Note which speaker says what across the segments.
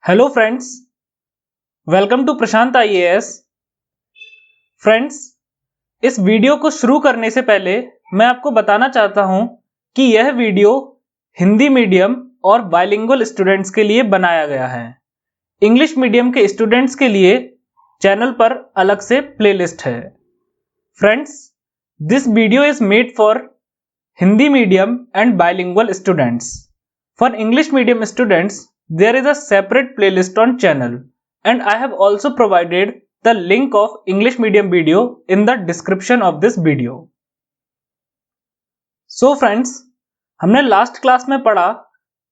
Speaker 1: Hello friends, welcome to Prashant IAS. Friends, इस video को शुरू करने से पहले मैं आपको बताना चाहता हूं कि यह वीडियो हिंदी मीडियम और बाइलिंगुअल स्टूडेंट्स के लिए बनाया गया है। इंग्लिश मीडियम के स्टूडेंट्स के लिए चैनल पर अलग से प्लेलिस्ट है। Friends, this video is made for Hindi medium and bilingual students. For English medium students there is a separate playlist on channel and I have also provided the link of English medium video in the description of this video. So friends, हमने last class में पढ़ा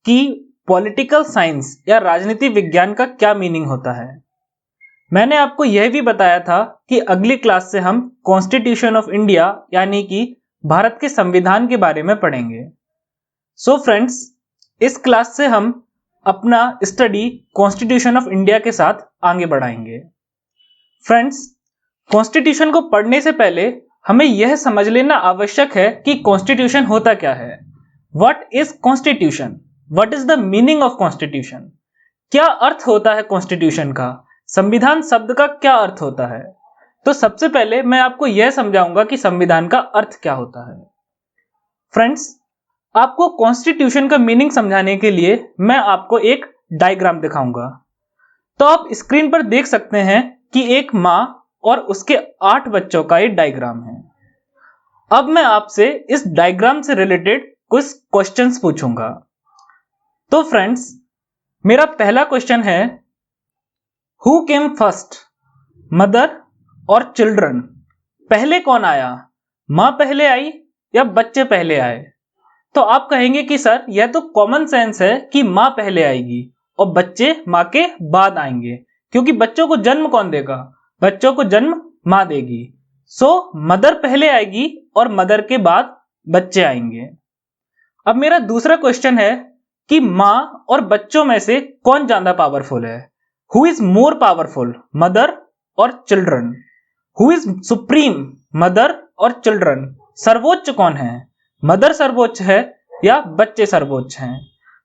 Speaker 1: कि political science या राजनीति विज्ञान का क्या meaning होता है। मैंने आपको यह भी बताया था कि अगली क्लास से हम कॉन्स्टिट्यूशन ऑफ इंडिया यानी कि भारत के संविधान के बारे में पढ़ेंगे। सो फ्रेंड्स, इस क्लास से हम अपना स्टडी कॉन्स्टिट्यूशन ऑफ इंडिया के साथ आगे बढ़ाएंगे। फ्रेंड्स, कॉन्स्टिट्यूशन को पढ़ने से पहले हमें यह समझ लेना आवश्यक है कि कॉन्स्टिट्यूशन होता क्या है। What is constitution? What is the meaning of constitution? क्या अर्थ होता है कॉन्स्टिट्यूशन का? संविधान शब्द का क्या अर्थ होता है? तो सबसे पहले मैं आपको यह समझाऊंगा कि संविधान का अर्थ क्या होता है। फ्रेंड्स, आपको कॉन्स्टिट्यूशन का मीनिंग समझाने के लिए मैं आपको एक डायग्राम दिखाऊंगा। तो आप स्क्रीन पर देख सकते हैं कि एक मां और उसके 8 बच्चों का ये डायग्राम है। अब मैं आपसे इस डायग्राम से रिलेटेड कुछ क्वेश्चंस पूछूंगा। तो फ्रेंड्स, मेरा पहला क्वेश्चन है, हु केम फर्स्ट, मदर और चिल्ड्रन? पहले कौन आया? मां पहले आई या बच्चे पहले आए? तो आप कहेंगे कि सर यह तो कॉमन सेंस है कि मां पहले आएगी और बच्चे मां के बाद आएंगे, क्योंकि बच्चों को जन्म कौन देगा? बच्चों को जन्म मां देगी। सो मदर पहले आएगी और मदर के बाद बच्चे आएंगे। अब मेरा दूसरा क्वेश्चन है कि मां और बच्चों में से कौन ज्यादा पावरफुल है? Who is more powerful, mother और children? Who is supreme, mother और चिल्ड्रन? सर्वोच्च कौन है? मदर सर्वोच्च है या बच्चे सर्वोच्च हैं?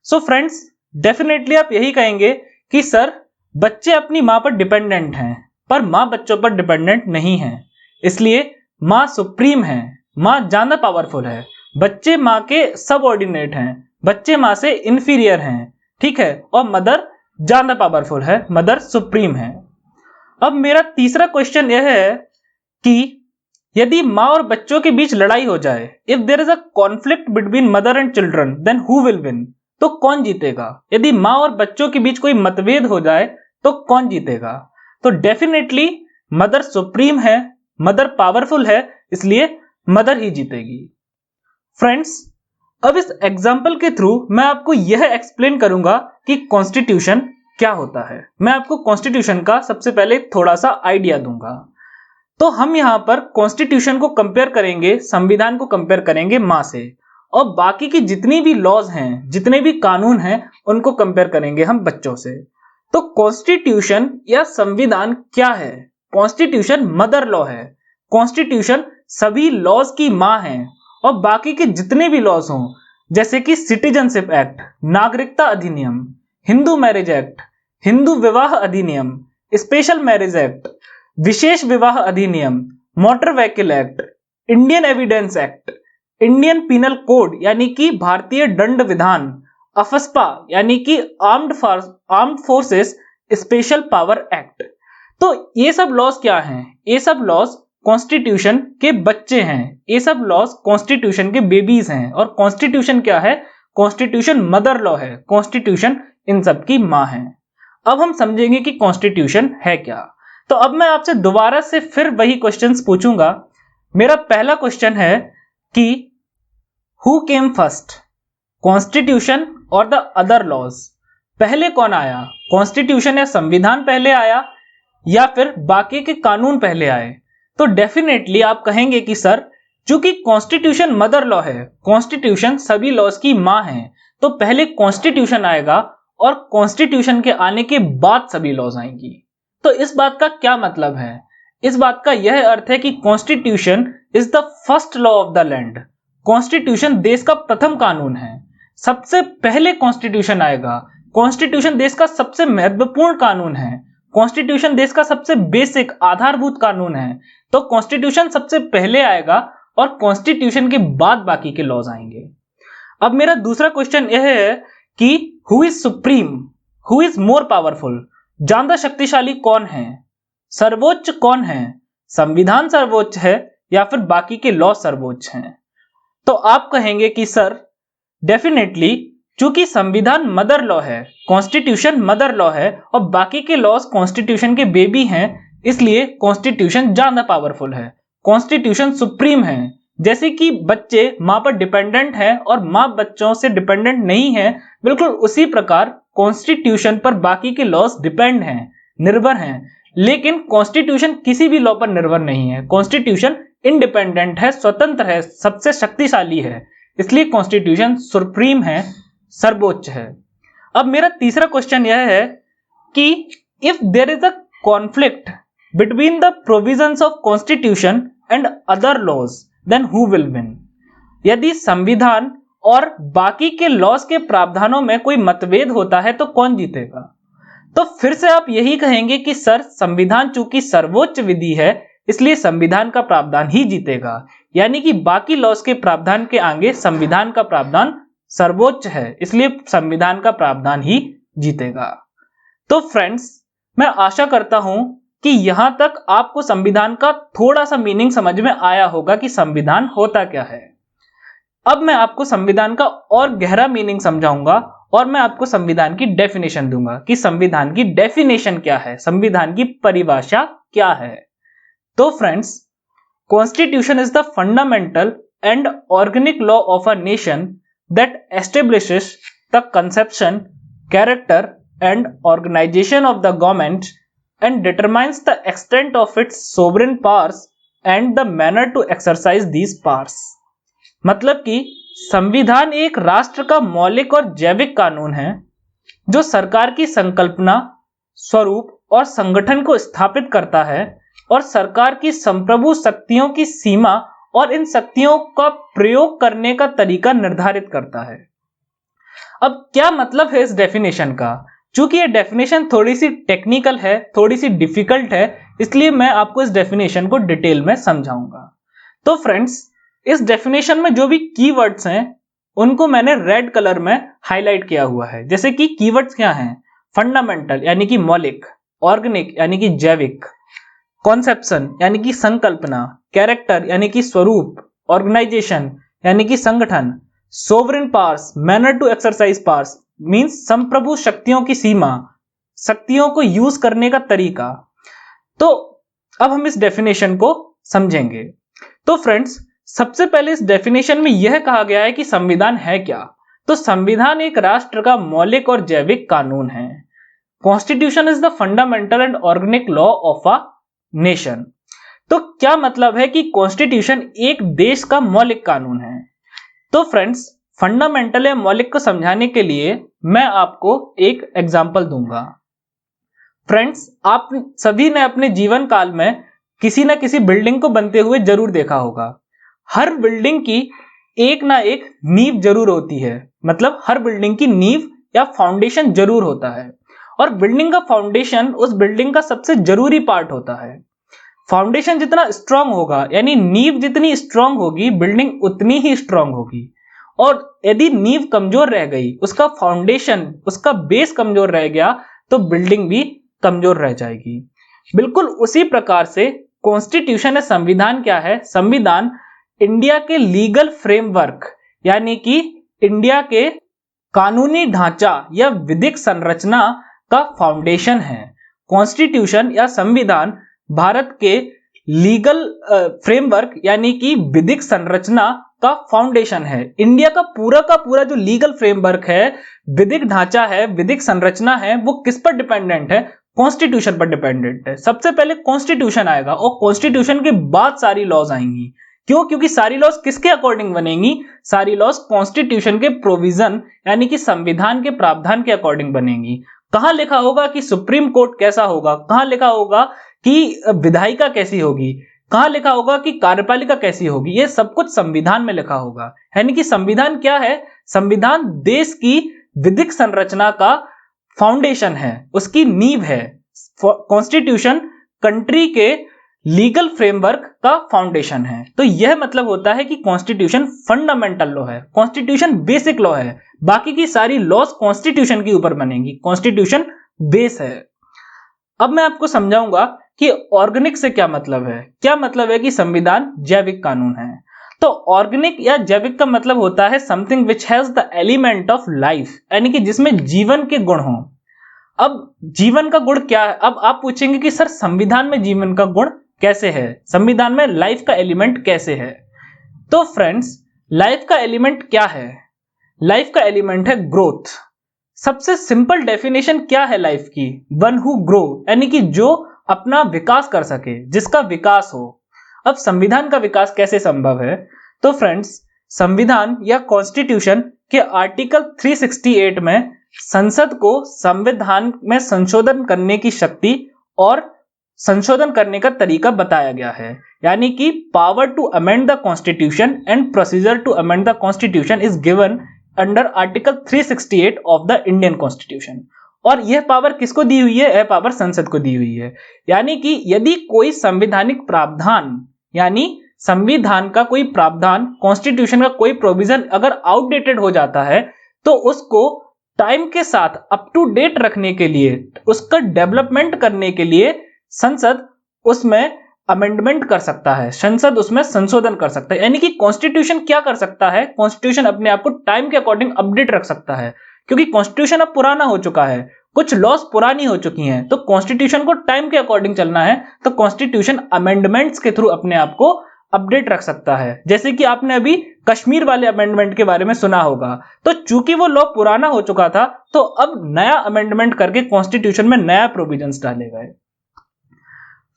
Speaker 1: सो फ्रेंड्स, डेफिनेटली आप यही कहेंगे कि सर बच्चे अपनी मां पर डिपेंडेंट हैं, पर मां बच्चों पर डिपेंडेंट नहीं है, इसलिए मां सुप्रीम है, मां ज्यादा पावरफुल है। बच्चे मां के सबऑर्डिनेट हैं, बच्चे मां से इंफीरियर हैं, ठीक है, और मदर ज्यादा पावरफुल है, मदर सुप्रीम है। अब मेरा तीसरा क्वेश्चन यह है कि यदि मां और बच्चों के बीच लड़ाई हो जाए, if there is a conflict between mother and children, then who will win? तो कौन जीतेगा? यदि मां और बच्चों के बीच कोई मतभेद हो जाए तो कौन जीतेगा? तो डेफिनेटली मदर सुप्रीम है, मदर पावरफुल है, इसलिए मदर ही जीतेगी। फ्रेंड्स, अब इस एग्जाम्पल के थ्रू मैं आपको यह एक्सप्लेन करूंगा कि कॉन्स्टिट्यूशन क्या होता है। मैं आपको कॉन्स्टिट्यूशन का सबसे पहले थोड़ा सा आइडिया दूंगा। तो हम यहां पर कॉन्स्टिट्यूशन को कंपेयर करेंगे, संविधान को कंपेयर करेंगे मां से, और बाकी की जितनी भी लॉज हैं, जितने भी कानून हैं, उनको कंपेयर करेंगे हम बच्चों से। तो कॉन्स्टिट्यूशन या संविधान क्या है? कॉन्स्टिट्यूशन मदर लॉ है। कॉन्स्टिट्यूशन सभी लॉज की मां है, और बाकी के जितने भी लॉज हों, जैसे कि सिटीजनशिप एक्ट, नागरिकता अधिनियम, हिंदू मैरिज एक्ट, हिंदू विवाह अधिनियम, स्पेशल मैरिज एक्ट, विशेष विवाह अधिनियम, motor vehicle act, Indian evidence act, Indian penal code यानी कि भारतीय दंड विधान, अफस्पा यानी कि armed forces special power act. तो ये सब लॉज क्या हैं? ये सब लॉज कॉन्स्टिट्यूशन के बच्चे हैं, ये सब लॉज कॉन्स्टिट्यूशन के बेबीज हैं। और कॉन्स्टिट्यूशन क्या है? कॉन्स्टिट्यूशन मदर लॉ है, कॉन्स्टिट्यूशन इन सब की मां है। अब हम समझेंगे कि कॉन्स्टिट्यूशन है क्या। तो अब मैं आपसे दोबारा से फिर वही क्वेश्चंस पूछूंगा। मेरा पहला क्वेश्चन है कि हु केम फर्स्ट, कॉन्स्टिट्यूशन और द अदर लॉज? पहले कौन आया? कॉन्स्टिट्यूशन या संविधान पहले आया या फिर बाकी के कानून पहले आए? तो डेफिनेटली आप कहेंगे कि सर चूंकि कॉन्स्टिट्यूशन मदर लॉ है, कॉन्स्टिट्यूशन सभी लॉज की मां है, तो पहले कॉन्स्टिट्यूशन आएगा और कॉन्स्टिट्यूशन के आने के बाद सभी लॉज आएंगी। तो इस बात का क्या मतलब है? इस बात का यह अर्थ है कि constitution is the first law of the land. Constitution देश का प्रथम कानून है। सबसे पहले कॉन्स्टिट्यूशन आएगा, कॉन्स्टिट्यूशन देश का सबसे महत्वपूर्ण कानून है, कॉन्स्टिट्यूशन देश का सबसे बेसिक आधारभूत कानून है, तो कॉन्स्टिट्यूशन सबसे पहले आएगा और कॉन्स्टिट्यूशन के बाद बाकी के लॉज आएंगे। अब मेरा दूसरा क्वेश्चन यह है कि who is supreme, who is more powerful, ज्यादा शक्तिशाली कौन है, सर्वोच्च कौन है, संविधान सर्वोच्च है या फिर बाकी के लॉ सर्वोच्च हैं? तो आप कहेंगे कि सर डेफिनेटली चूंकि संविधान मदर लॉ है, कॉन्स्टिट्यूशन मदर लॉ है और बाकी के लॉज कॉन्स्टिट्यूशन के बेबी हैं, इसलिए कॉन्स्टिट्यूशन ज्यादा पावरफुल है, कॉन्स्टिट्यूशन सुप्रीम है। जैसे कि बच्चे मां पर डिपेंडेंट हैं और मां बच्चों से डिपेंडेंट नहीं है, बिल्कुल उसी प्रकार कॉन्स्टिट्यूशन पर बाकी के लॉज डिपेंड हैं, निर्भर हैं, लेकिन कॉन्स्टिट्यूशन किसी भी लॉ पर निर्भर नहीं है। कॉन्स्टिट्यूशन इंडिपेंडेंट है, स्वतंत्र है, सबसे शक्तिशाली है, इसलिए कॉन्स्टिट्यूशन सुप्रीम है, सर्वोच्च है। अब मेरा तीसरा क्वेश्चन यह है कि if there is a conflict between the provisions of constitution and other laws then who will win? यदि संविधान और बाकी के लॉज के प्रावधानों में कोई मतभेद होता है तो कौन जीतेगा? तो फिर से आप यही कहेंगे कि सर संविधान चूंकि सर्वोच्च विधि है इसलिए संविधान का प्रावधान ही जीतेगा, यानी कि बाकी लॉज के प्रावधान के आगे संविधान का प्रावधान सर्वोच्च है, इसलिए संविधान का प्रावधान ही जीतेगा। तो फ्रेंड्स, मैं आशा करता हूं कि यहां तक आपको संविधान का थोड़ा सा मीनिंग समझ में आया होगा कि संविधान होता क्या है। अब मैं आपको संविधान का और गहरा मीनिंग समझाऊंगा और मैं आपको संविधान की डेफिनेशन दूंगा कि संविधान की डेफिनेशन क्या है, संविधान की परिभाषा क्या है। तो friends, constitution is the fundamental and organic law of a nation that establishes the conception, character and organization of the government and determines the extent of its sovereign powers and the manner to exercise these powers। मतलब कि संविधान एक राष्ट्र का मौलिक और जैविक कानून है जो सरकार की संकल्पना, स्वरूप और संगठन को स्थापित करता है और सरकार की संप्रभु शक्तियों की सीमा और इन शक्तियों का प्रयोग करने का तरीका निर्धारित करता है। अब क्या मतलब है इस डेफिनेशन का? चूंकि ये डेफिनेशन थोड़ी सी टेक्निकल है, थोड़ी सी डिफिकल्ट है, इसलिए मैं आपको इस डेफिनेशन को डिटेल में समझाऊंगा। तो फ्रेंड्स, इस डेफिनेशन में जो भी कीवर्ड्स हैं उनको मैंने रेड कलर में हाईलाइट किया हुआ है। जैसे कि कीवर्ड्स क्या हैं? फंडामेंटल यानी कि मौलिक, ऑर्गेनिक यानी कि जैविक, कॉन्सेप्शन यानी कि संकल्पना, कैरेक्टर यानी कि स्वरूप, ऑर्गेनाइजेशन यानी कि संगठन, sovereign powers, manner to exercise powers means संप्रभु शक्तियों की सीमा, शक्तियों को यूज करने का तरीका। तो अब हम इस डेफिनेशन को समझेंगे। तो फ्रेंड्स, सबसे पहले इस डेफिनेशन में यह कहा गया है कि संविधान है क्या? तो संविधान एक राष्ट्र का मौलिक और जैविक कानून है। Constitution is the fundamental and organic law of a nation. तो क्या मतलब है कि कॉन्स्टिट्यूशन एक देश का मौलिक कानून है? तो फ्रेंड्स, फंडामेंटल या मौलिक को समझाने के लिए मैं आपको एक एग्जांपल दूंगा। फ्रेंड्स, आप सभी ने अपने जीवन काल में किसी ना किसी बिल्डिंग को बनते हुए जरूर देखा होगा। हर बिल्डिंग की एक ना एक नींव जरूर होती है, मतलब हर बिल्डिंग की नींव या फाउंडेशन जरूर होता है और बिल्डिंग का फाउंडेशन उस बिल्डिंग का सबसे जरूरी पार्ट होता है। फाउंडेशन जितना स्ट्रांग होगा, यानी नींव जितनी स्ट्रांग होगी, बिल्डिंग उतनी ही स्ट्रांग होगी। और यदि नींव कमजोर रह गई, उसका फाउंडेशन, उसका बेस कमजोर रह गया, तो बिल्डिंग भी कमजोर रह जाएगी। बिल्कुल उसी प्रकार से कॉन्स्टिट्यूशन या संविधान क्या है? संविधान इंडिया के लीगल फ्रेमवर्क यानी कि इंडिया के कानूनी ढांचा या विधिक संरचना का फाउंडेशन है। कॉन्स्टिट्यूशन या संविधान भारत के लीगल फ्रेमवर्क यानी कि विधिक संरचना का फाउंडेशन है। इंडिया का पूरा जो लीगल फ्रेमवर्क है, विधिक ढांचा है, विधिक संरचना है, वो किस पर डिपेंडेंट है? कॉन्स्टिट्यूशन पर डिपेंडेंट है। सबसे पहले कॉन्स्टिट्यूशन आएगा और कॉन्स्टिट्यूशन के बाद सारी लॉज आएंगी। क्यों? क्योंकि सारी लॉज किसके अकॉर्डिंग बनेंगी? सारी लॉज कॉन्स्टिट्यूशन के प्रोविजन यानी कि संविधान के प्रावधान के अकॉर्डिंग बनेंगी। कहां लिखा होगा कि सुप्रीम कोर्ट कैसा होगा, कहां लिखा होगा कि विधायिका कैसी होगी, कहां लिखा होगा कि कार्यपालिका कैसी होगी, ये सब कुछ संविधान में लिखा होगा। यानी कि संविधान क्या है? संविधान देश की विधिक संरचना का फाउंडेशन है, उसकी नींव है। कॉन्स्टिट्यूशन कंट्री के लीगल फ्रेमवर्क का फाउंडेशन है। तो यह मतलब होता है कि कॉन्स्टिट्यूशन फंडामेंटल लॉ है, कॉन्स्टिट्यूशन बेसिक लॉ है, बाकी की सारी लॉज कॉन्स्टिट्यूशन के ऊपर बनेंगी, कॉन्स्टिट्यूशन बेस है। अब मैं आपको समझाऊंगा कि ऑर्गेनिक से क्या मतलब है। क्या मतलब है कि संविधान जैविक कानून है। तो ऑर्गेनिक या जैविक का मतलब होता है something which has the element of life, यानी कि जिसमें जीवन के गुण हो। अब जीवन का गुण क्या है? अब आप पूछेंगे कि सर संविधान में जीवन का गुण कैसे है, संविधान में लाइफ का एलिमेंट कैसे है? तो फ्रेंड्स, लाइफ का एलिमेंट क्या है? लाइफ का एलिमेंट है ग्रोथ। सबसे सिंपल डेफिनेशन क्या है लाइफ की? वन हु ग्रो, यानी कि जो अपना विकास कर सके, जिसका विकास हो। अब संविधान का विकास कैसे संभव है? तो फ्रेंड्स, संविधान या कॉन्स्टिट्यूशन के आर्टिकल 368 में संसद को संविधान में संशोधन करने की शक्ति और संशोधन करने का तरीका बताया गया है, यानी कि power to amend the constitution and procedure to amend the constitution is given under article 368 of the Indian constitution. और यह पावर किसको दी हुई है? यह पावर संसद को दी हुई है। यानी कि यदि कोई संवैधानिक प्रावधान, यानी संविधान का कोई प्रावधान, कॉन्स्टिट्यूशन का कोई प्रोविजन अगर आउटडेटेड हो जाता है, तो उसको टाइम के साथ अप टू डेट रखने के लिए, उसका डेवलपमेंट करने के लिए संसद उसमें अमेंडमेंट कर सकता है, संसद उसमें संशोधन कर सकता है। यानी कि कॉन्स्टिट्यूशन क्या कर सकता है? कॉन्स्टिट्यूशन अपने आप को टाइम के अकॉर्डिंग अपडेट रख सकता है, क्योंकि कॉन्स्टिट्यूशन अब पुराना हो चुका है, कुछ लॉज पुरानी हो चुकी हैं, तो कॉन्स्टिट्यूशन को टाइम के अकॉर्डिंग चलना है, तो कॉन्स्टिट्यूशन अमेंडमेंट्स के थ्रू अपने आप को अपडेट रख सकता है। जैसे कि आपने अभी कश्मीर वाले अमेंडमेंट के बारे में सुना होगा, तो चूंकि वो लॉ पुराना हो चुका था, तो अब नया अमेंडमेंट करके कॉन्स्टिट्यूशन में नया प्रोविजंस डाले गए।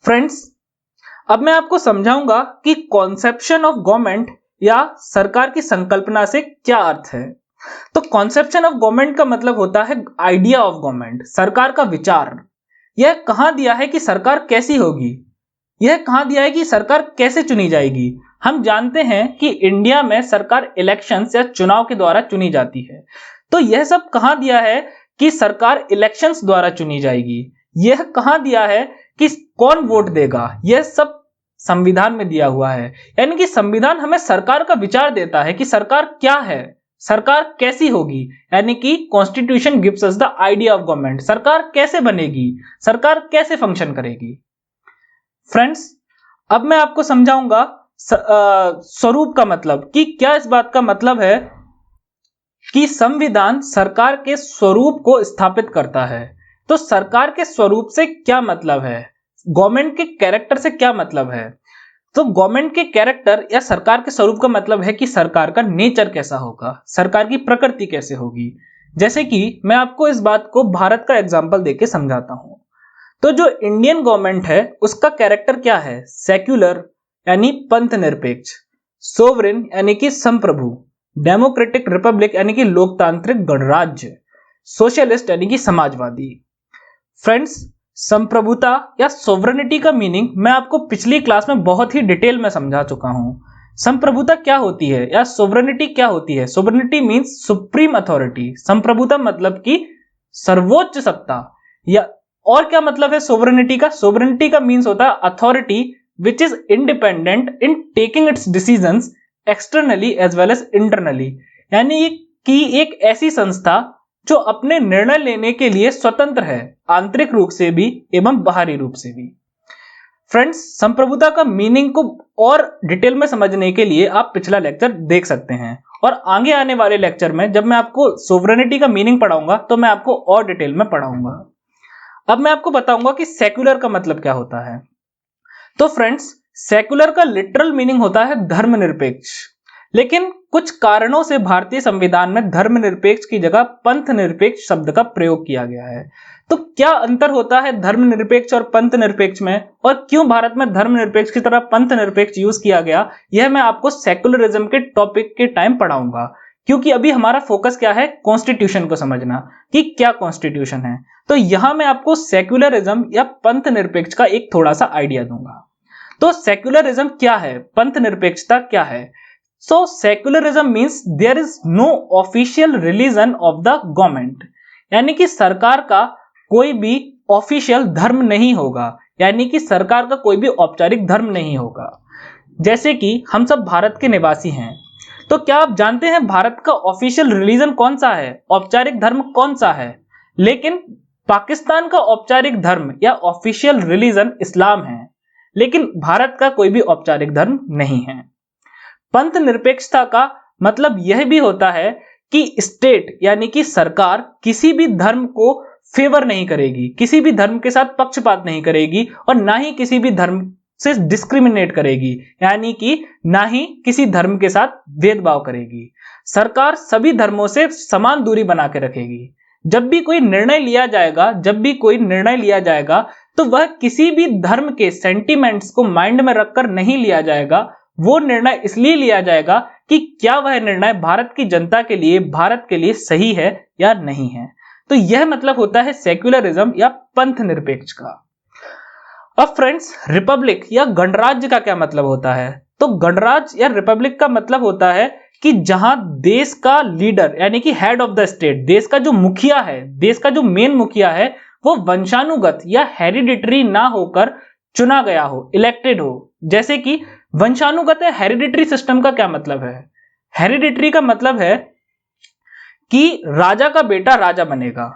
Speaker 1: फ्रेंड्स, अब मैं आपको समझाऊंगा कि कॉन्सेप्शन ऑफ गवर्नमेंट या सरकार की संकल्पना से क्या अर्थ है। तो कॉन्सेप्शन ऑफ गवर्नमेंट का मतलब होता है आइडिया ऑफ गवर्नमेंट, सरकार का विचार। यह कहां दिया है कि सरकार कैसी होगी, यह कहां दिया है कि सरकार कैसे चुनी जाएगी। हम जानते हैं कि इंडिया में सरकार इलेक्शंस या चुनाव के द्वारा चुनी जाती है। तो यह सब कहां दिया है कि सरकार इलेक्शंस द्वारा चुनी जाएगी। यह कहां दिया है कि कौन वोट देगा, यह सब संविधान में दिया हुआ है। यानी कि संविधान हमें सरकार का विचार देता है कि सरकार क्या है, सरकार कैसी होगी। यानी कि constitution gives us the idea of government, सरकार कैसे बनेगी, सरकार कैसे फंक्शन करेगी। फ्रेंड्स, अब मैं आपको समझाऊंगा स्वरूप का मतलब, कि क्या इस बात का मतलब है कि संविधान सरकार के स्वरूप को स्थापित करता है। तो सरकार के स्वरूप से क्या मतलब है, गवर्नमेंट के कैरेक्टर से क्या मतलब है? तो गवर्नमेंट के कैरेक्टर या सरकार के स्वरूप का मतलब है कि सरकार का नेचर कैसा होगा, सरकार की प्रकृति कैसे होगी। जैसे कि मैं आपको इस बात को भारत का एग्जांपल देके समझाता हूं। तो जो इंडियन गवर्नमेंट है उसका कैरेक्टर क्या है? सेक्युलर यानी पंथ निरपेक्ष, सोवरेन यानी कि संप्रभु, डेमोक्रेटिक रिपब्लिक यानी कि लोकतांत्रिक गणराज्य, सोशलिस्ट यानी कि समाजवादी। फ्रेंड्स, संप्रभुता या सोवरेनिटी का मीनिंग मैं आपको पिछली क्लास में बहुत ही डिटेल में समझा चुका हूं। संप्रभुता क्या होती है या सोवरेनिटी क्या होती है? सोवरेनिटी मींस सुप्रीम अथॉरिटी, संप्रभुता मतलब कि सर्वोच्च सत्ता। या और क्या मतलब है सोवरेनिटी का? सोवरेनिटी का मींस होता है authority which is independent in taking its decisions externally as well as internally, यानी कि एक ऐसी संस्था जो अपने निर्णय लेने के लिए स्वतंत्र है, आंतरिक रूप से भी एवं बाहरी रूप से भी। फ्रेंड्स, संप्रभुता का मीनिंग को और डिटेल में समझने के लिए आप पिछला लेक्चर देख सकते हैं, और आगे आने वाले लेक्चर में जब मैं आपको सोवरेनिटी का मीनिंग पढ़ाऊंगा तो मैं आपको और डिटेल में पढ़ाऊंगा। अब मैं आपको बताऊंगा कि सेक्युलर का मतलब क्या होता है। तो फ्रेंड्स, सेक्युलर का लिटरल मीनिंग होता है धर्मनिरपेक्ष, लेकिन कुछ कारणों से भारतीय संविधान में धर्मनिरपेक्ष की जगह पंथ निरपेक्ष शब्द का प्रयोग किया गया है। तो क्या अंतर होता है धर्मनिरपेक्ष और पंथ निरपेक्ष में, और क्यों भारत में धर्मनिरपेक्ष की तरह पंथ निरपेक्ष यूज किया गया, यह मैं आपको सेक्युलरिज्म के टॉपिक के टाइम पढ़ाऊंगा। क्योंकि अभी हमारा फोकस क्या है? कॉन्स्टिट्यूशन को समझना कि क्या कॉन्स्टिट्यूशन है। तो यहां मैं आपको सेक्युलरिज्म या पंथ निरपेक्ष का एक थोड़ा सा आइडिया दूंगा। तो सेक्युलरिज्म क्या है, पंथ निरपेक्षता क्या है? So secularism means there is no official religion of the government, यानी कि सरकार का कोई भी ऑफिशियल धर्म नहीं होगा, यानी कि सरकार का कोई भी औपचारिक धर्म नहीं होगा। जैसे कि हम सब भारत के निवासी हैं, तो क्या आप जानते हैं भारत का ऑफिशियल रिलीजन कौन सा है, औपचारिक धर्म कौन सा है? लेकिन पाकिस्तान का औपचारिक धर्म या ऑफिशियल रिलीजन इस्लाम है, लेकिन भारत का कोई भी औपचारिक धर्म नहीं है। पंथ निरपेक्षता का मतलब यह भी होता है कि स्टेट यानी कि सरकार किसी भी धर्म को फेवर नहीं करेगी, किसी भी धर्म के साथ पक्षपात नहीं करेगी और ना ही किसी भी धर्म से डिस्क्रिमिनेट करेगी, यानी कि ना ही किसी धर्म के साथ भेदभाव करेगी। सरकार सभी धर्मों से समान दूरी बना के रखेगी। जब भी कोई निर्णय लिया जाएगा तो वह किसी भी धर्म के सेंटिमेंट्स को माइंड में रखकर नहीं लिया जाएगा। वो निर्णय इसलिए लिया जाएगा कि क्या वह निर्णय भारत की जनता के लिए, भारत के लिए सही है या नहीं है। तो यह मतलब होता है सेक्युलरिज्म या पंथ निरपेक्ष का। अब फ्रेंड्स, रिपब्लिक या गणराज्य का क्या मतलब होता है? तो गणराज्य या रिपब्लिक का मतलब होता है कि जहां देश का लीडर यानी कि हेड ऑफ द स्टेट, देश का जो मुखिया है, देश का जो मेन मुखिया है, वो वंशानुगत या हेरिडिटरी ना होकर चुना गया हो, इलेक्टेड हो। जैसे कि वंशानुगत या हेरिडिटरी सिस्टम का क्या मतलब है? हेरिडिटरी का मतलब है कि राजा का बेटा राजा बनेगा,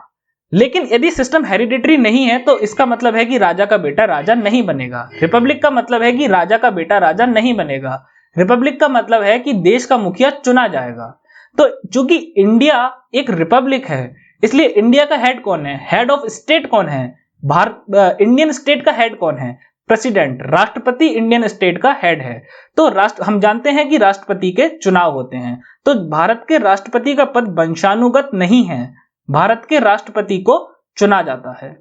Speaker 1: लेकिन यदि सिस्टम हेरिडिटरी नहीं है तो इसका मतलब है कि राजा का बेटा राजा नहीं बनेगा। रिपब्लिक का मतलब है कि राजा का बेटा राजा नहीं बनेगा। रिपब्लिक का मतलब है कि देश का मुखिया चुना जाएगा। तो चूंकि इंडिया एक रिपब्लिक है, इसलिए इंडिया का हेड कौन है? हेड ऑफ स्टेट कौन है? इंडियन स्टेट का हेड कौन है? प्रेसिडेंट, राष्ट्रपति इंडियन स्टेट का हेड है। तो हम जानते हैं कि राष्ट्रपति के चुनाव होते हैं। तो भारत के राष्ट्रपति का पद वंशानुगत नहीं है, भारत के राष्ट्रपति को चुना जाता है।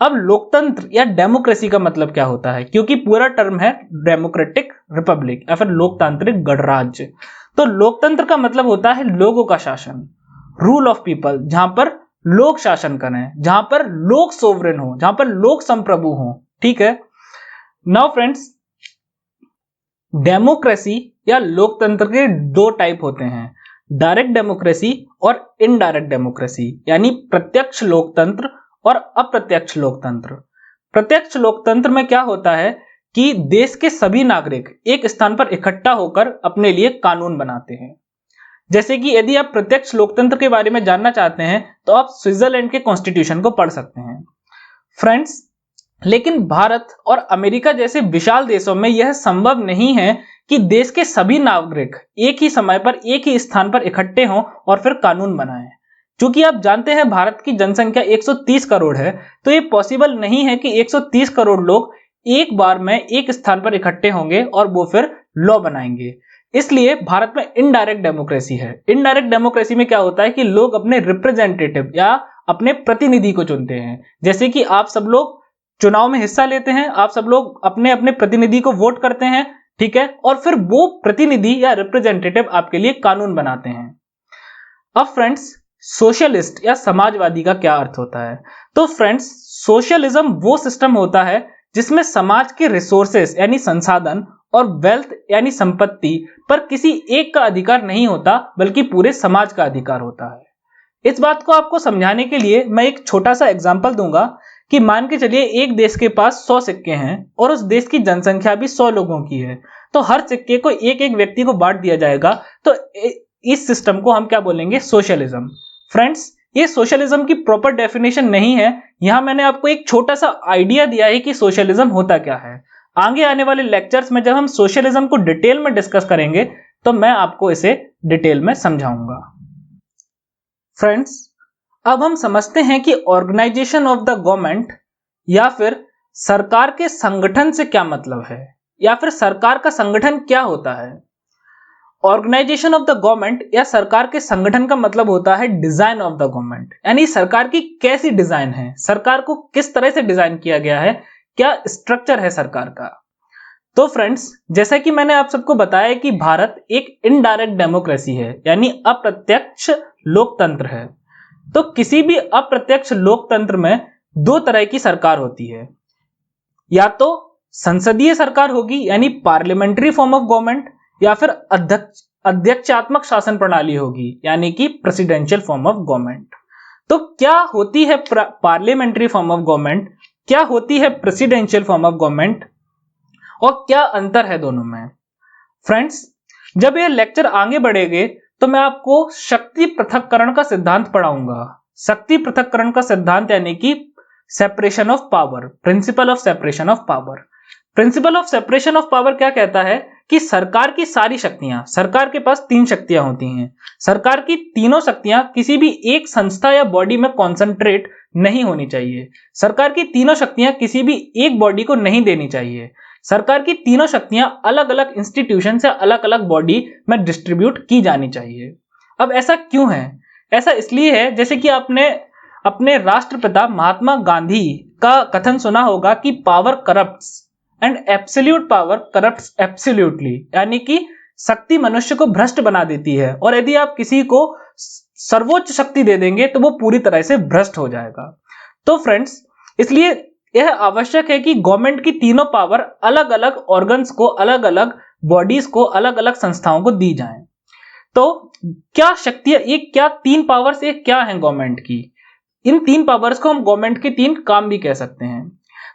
Speaker 1: अब लोकतंत्र या डेमोक्रेसी का मतलब क्या होता है? क्योंकि पूरा टर्म है डेमोक्रेटिक रिपब्लिक या फिर लोकतांत्रिक गणराज्य। तो लोकतंत्र का मतलब होता है लोगों का शासन, रूल ऑफ पीपल, जहां पर लोग शासन करें, जहां पर लोग सोवरेन हो, जहां पर लोग संप्रभु हो। ठीक है। नाउ फ्रेंड्स, डेमोक्रेसी या लोकतंत्र के दो टाइप होते हैं, डायरेक्ट डेमोक्रेसी और इनडायरेक्ट डेमोक्रेसी, यानी प्रत्यक्ष लोकतंत्र और अप्रत्यक्ष लोकतंत्र। प्रत्यक्ष लोकतंत्र में क्या होता है कि देश के सभी नागरिक एक स्थान पर इकट्ठा होकर अपने लिए कानून बनाते हैं। जैसे कि यदि आप प्रत्यक्ष लोकतंत्र के बारे में जानना चाहते हैं तो आप स्विट्जरलैंड के कॉन्स्टिट्यूशन को पढ़ सकते हैं। फ्रेंड्स, लेकिन भारत और अमेरिका जैसे विशाल देशों में यह संभव नहीं है कि देश के सभी नागरिक एक ही समय पर एक ही स्थान पर इकट्ठे हों और फिर कानून बनाएं। क्योंकि आप जानते हैं भारत की जनसंख्या 130 करोड़ है, तो ये पॉसिबल नहीं है कि 130 करोड़ लोग एक बार में एक स्थान पर इकट्ठे होंगे और वो फिर लॉ बनाएंगे। इसलिए भारत में इनडायरेक्ट डेमोक्रेसी है। इनडायरेक्ट डेमोक्रेसी में क्या होता है कि लोग अपने रिप्रेजेंटेटिव या अपने प्रतिनिधि को चुनते हैं। जैसे कि आप सब लोग चुनाव में हिस्सा लेते हैं, आप सब लोग अपने अपने प्रतिनिधि को वोट करते हैं, ठीक है, और फिर वो प्रतिनिधि या रिप्रेजेंटेटिव आपके लिए कानून बनाते हैं। अब फ्रेंड्स, सोशलिस्ट या समाजवादी का क्या अर्थ होता है? तो फ्रेंड्स, सोशलिज्म वो सिस्टम होता है जिसमें समाज के रिसोर्सेस यानी संसाधन और वेल्थ यानी संपत्ति पर किसी एक का अधिकार नहीं होता, बल्कि पूरे समाज का अधिकार होता है। इस बात को आपको समझाने के लिए मैं एक छोटा सा एग्जांपल दूंगा कि मान के चलिए एक देश के पास 100 सिक्के हैं और उस देश की जनसंख्या भी 100 लोगों की है, तो हर सिक्के को एक एक व्यक्ति को बांट दिया जाएगा। तो इस सिस्टम को हम क्या बोलेंगे? सोशलिज्म। फ्रेंड्स, ये सोशलिज्म की प्रॉपर डेफिनेशन नहीं है, यहां मैंने आपको एक छोटा सा आइडिया दिया है कि सोशलिज्म होता क्या है। आगे आने वाले लेक्चर्स में जब हम सोशलिज्म को डिटेल में डिस्कस करेंगे तो मैं आपको इसे डिटेल में समझाऊंगा। फ्रेंड्स, अब हम समझते हैं कि ऑर्गेनाइजेशन ऑफ द गवर्नमेंट या फिर सरकार के संगठन से क्या मतलब है, या फिर सरकार का संगठन क्या होता है। ऑर्गेनाइजेशन ऑफ द गवर्नमेंट या सरकार के संगठन का मतलब होता है डिजाइन ऑफ द गवर्नमेंट, यानी सरकार की कैसी डिजाइन है, सरकार को किस तरह से डिजाइन किया गया है, क्या स्ट्रक्चर है सरकार का। तो फ्रेंड्स, जैसा कि मैंने आप सबको बताया कि भारत एक इनडायरेक्ट डेमोक्रेसी है, यानी अप्रत्यक्ष लोकतंत्र है। तो किसी भी अप्रत्यक्ष लोकतंत्र में दो तरह की सरकार होती है, या तो संसदीय सरकार होगी यानी पार्लियामेंट्री फॉर्म ऑफ गवर्नमेंट, या फिर अध्यक्षात्मक शासन प्रणाली होगी यानी कि प्रेसिडेंशियल फॉर्म ऑफ गवर्नमेंट। तो क्या होती है पार्लियामेंट्री फॉर्म ऑफ गवर्नमेंट, क्या होती है प्रेसिडेंशियल फॉर्म ऑफ गवर्नमेंट, और क्या अंतर है दोनों में? फ्रेंड्स, जब ये लेक्चर आगे बढ़ेंगे तो मैं आपको शक्ति पृथक्करण का सिद्धांत पढ़ाऊंगा। शक्ति पृथक्करण का सिद्धांत यानी कि separation of power, principle of separation of power. Principle of separation of power क्या कहता है कि सरकार की सारी शक्तियां, सरकार के पास 3 शक्तियां होती हैं, सरकार की तीनों शक्तियां किसी भी एक संस्था या बॉडी में कॉन्सेंट्रेट नहीं होनी चाहिए। सरकार की तीनों शक्तियां किसी भी एक बॉडी को नहीं देनी चाहिए। सरकार की तीनों शक्तियां अलग अलग इंस्टीट्यूशन से अलग अलग बॉडी में डिस्ट्रीब्यूट की जानी चाहिए। अब ऐसा क्यों है? ऐसा इसलिए है, जैसे कि आपने अपने राष्ट्रपिता महात्मा गांधी का कथन सुना होगा कि power corrupts and absolute power corrupts absolutely, यानी कि शक्ति मनुष्य को भ्रष्ट बना देती है और यदि आप किसी को सर्वोच्च शक्ति दे देंगे तो वो पूरी तरह से भ्रष्ट हो जाएगा। तो फ्रेंड्स, इसलिए यह आवश्यक है कि गवर्नमेंट की तीनों पावर अलग अलग ऑर्गन्स को, अलग अलग बॉडीज को, अलग अलग संस्थाओं को दी जाएं। तो क्या शक्तियां, ये क्या 3 पावर्स ये क्या है गवर्नमेंट की? इन 3 पावर्स को हम गवर्नमेंट के 3 काम भी कह सकते हैं।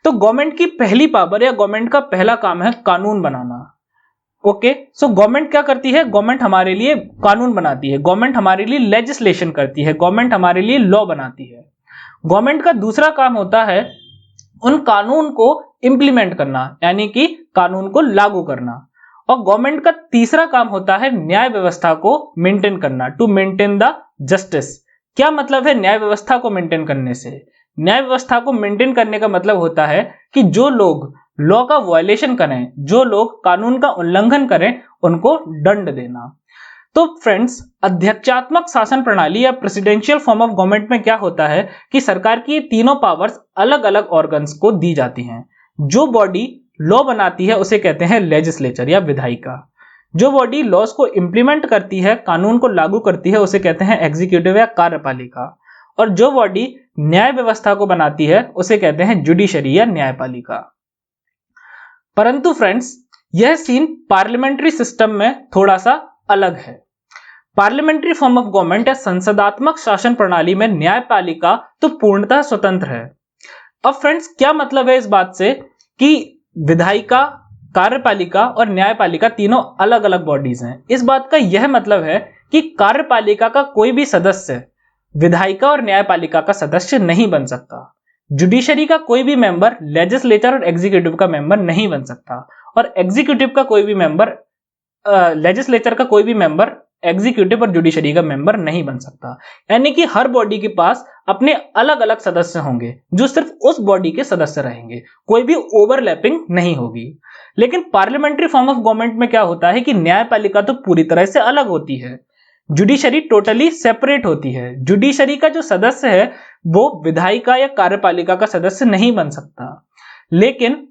Speaker 1: तो गवर्नमेंट की पहली पावर या गवर्नमेंट का पहला काम है कानून बनाना। ओके, सो गवर्नमेंट क्या करती है? गवर्नमेंट हमारे लिए कानून बनाती है, गवर्नमेंट हमारे लिए लेजिस्लेशन करती है, गवर्नमेंट हमारे लिए लॉ बनाती है। गवर्नमेंट का दूसरा काम होता है उन कानून को इंप्लीमेंट करना, यानी कि कानून को लागू करना। और गवर्नमेंट का तीसरा काम होता है न्याय व्यवस्था को मेंटेन करना, टू मेंटेन द जस्टिस। क्या मतलब है न्याय व्यवस्था को मेंटेन करने से? न्याय व्यवस्था को मेंटेन करने का मतलब होता है कि जो लोग लॉ का वायलेशन करें, जो लोग कानून का उल्लंघन करें, उनको दंड देना। तो फ्रेंड्स, अध्यक्षात्मक शासन प्रणाली या प्रेसिडेंशियल फॉर्म ऑफ गवर्नमेंट में क्या होता है कि सरकार की तीनों पावर्स अलग अलग ऑर्गन्स को दी जाती हैं। जो बॉडी लॉ बनाती है उसे कहते हैं लेजिस्लेचर या विधायिका। जो बॉडी लॉज को इंप्लीमेंट करती है, कानून को लागू करती है, उसे कहते हैं एग्जीक्यूटिव या कार्यपालिका। और जो बॉडी न्याय व्यवस्था को बनाती है उसे कहते हैं जुडिशरी या न्यायपालिका। परंतु फ्रेंड्स, यह सीन पार्लियामेंट्री सिस्टम में थोड़ा सा अलग है। पार्लियामेंट्री फॉर्म ऑफ गवर्नमेंट या संसदात्मक शासन प्रणाली में न्यायपालिका तो पूर्णतः स्वतंत्र है। अब फ्रेंड्स, क्या मतलब है इस बात से कि विधायिका, कार्यपालिका और न्यायपालिका तीनों अलग अलग बॉडीज हैं? इस बात का यह मतलब है कि कार्यपालिका का कोई भी सदस्य विधायिका और न्यायपालिका का सदस्य नहीं बन सकता। जुडिशरी का कोई भी मेंबर लेजिस्लेचर और एग्जीक्यूटिव का मेंबर नहीं बन सकता, और एग्जीक्यूटिव का कोई भी मेंबर लेजिस्लेचर का कोई भी मेंबर एग्जीक्यूटिव और जुडिशरी का मेंबर नहीं बन सकता। यानी कि हर बॉडी के पास अपने अलग अलग सदस्य होंगे जो सिर्फ उस बॉडी के सदस्य रहेंगे, कोई भी ओवरलैपिंग नहीं होगी। लेकिन पार्लियामेंट्री फॉर्म ऑफ गवर्नमेंट में क्या होता है कि न्यायपालिका तो पूरी तरह से अलग होती है, जुडिशरी टोटली सेपरेट होती है। जुडिशरी का जो सदस्य है वो विधायिका या कार्यपालिका का सदस्य नहीं बन सकता, लेकिन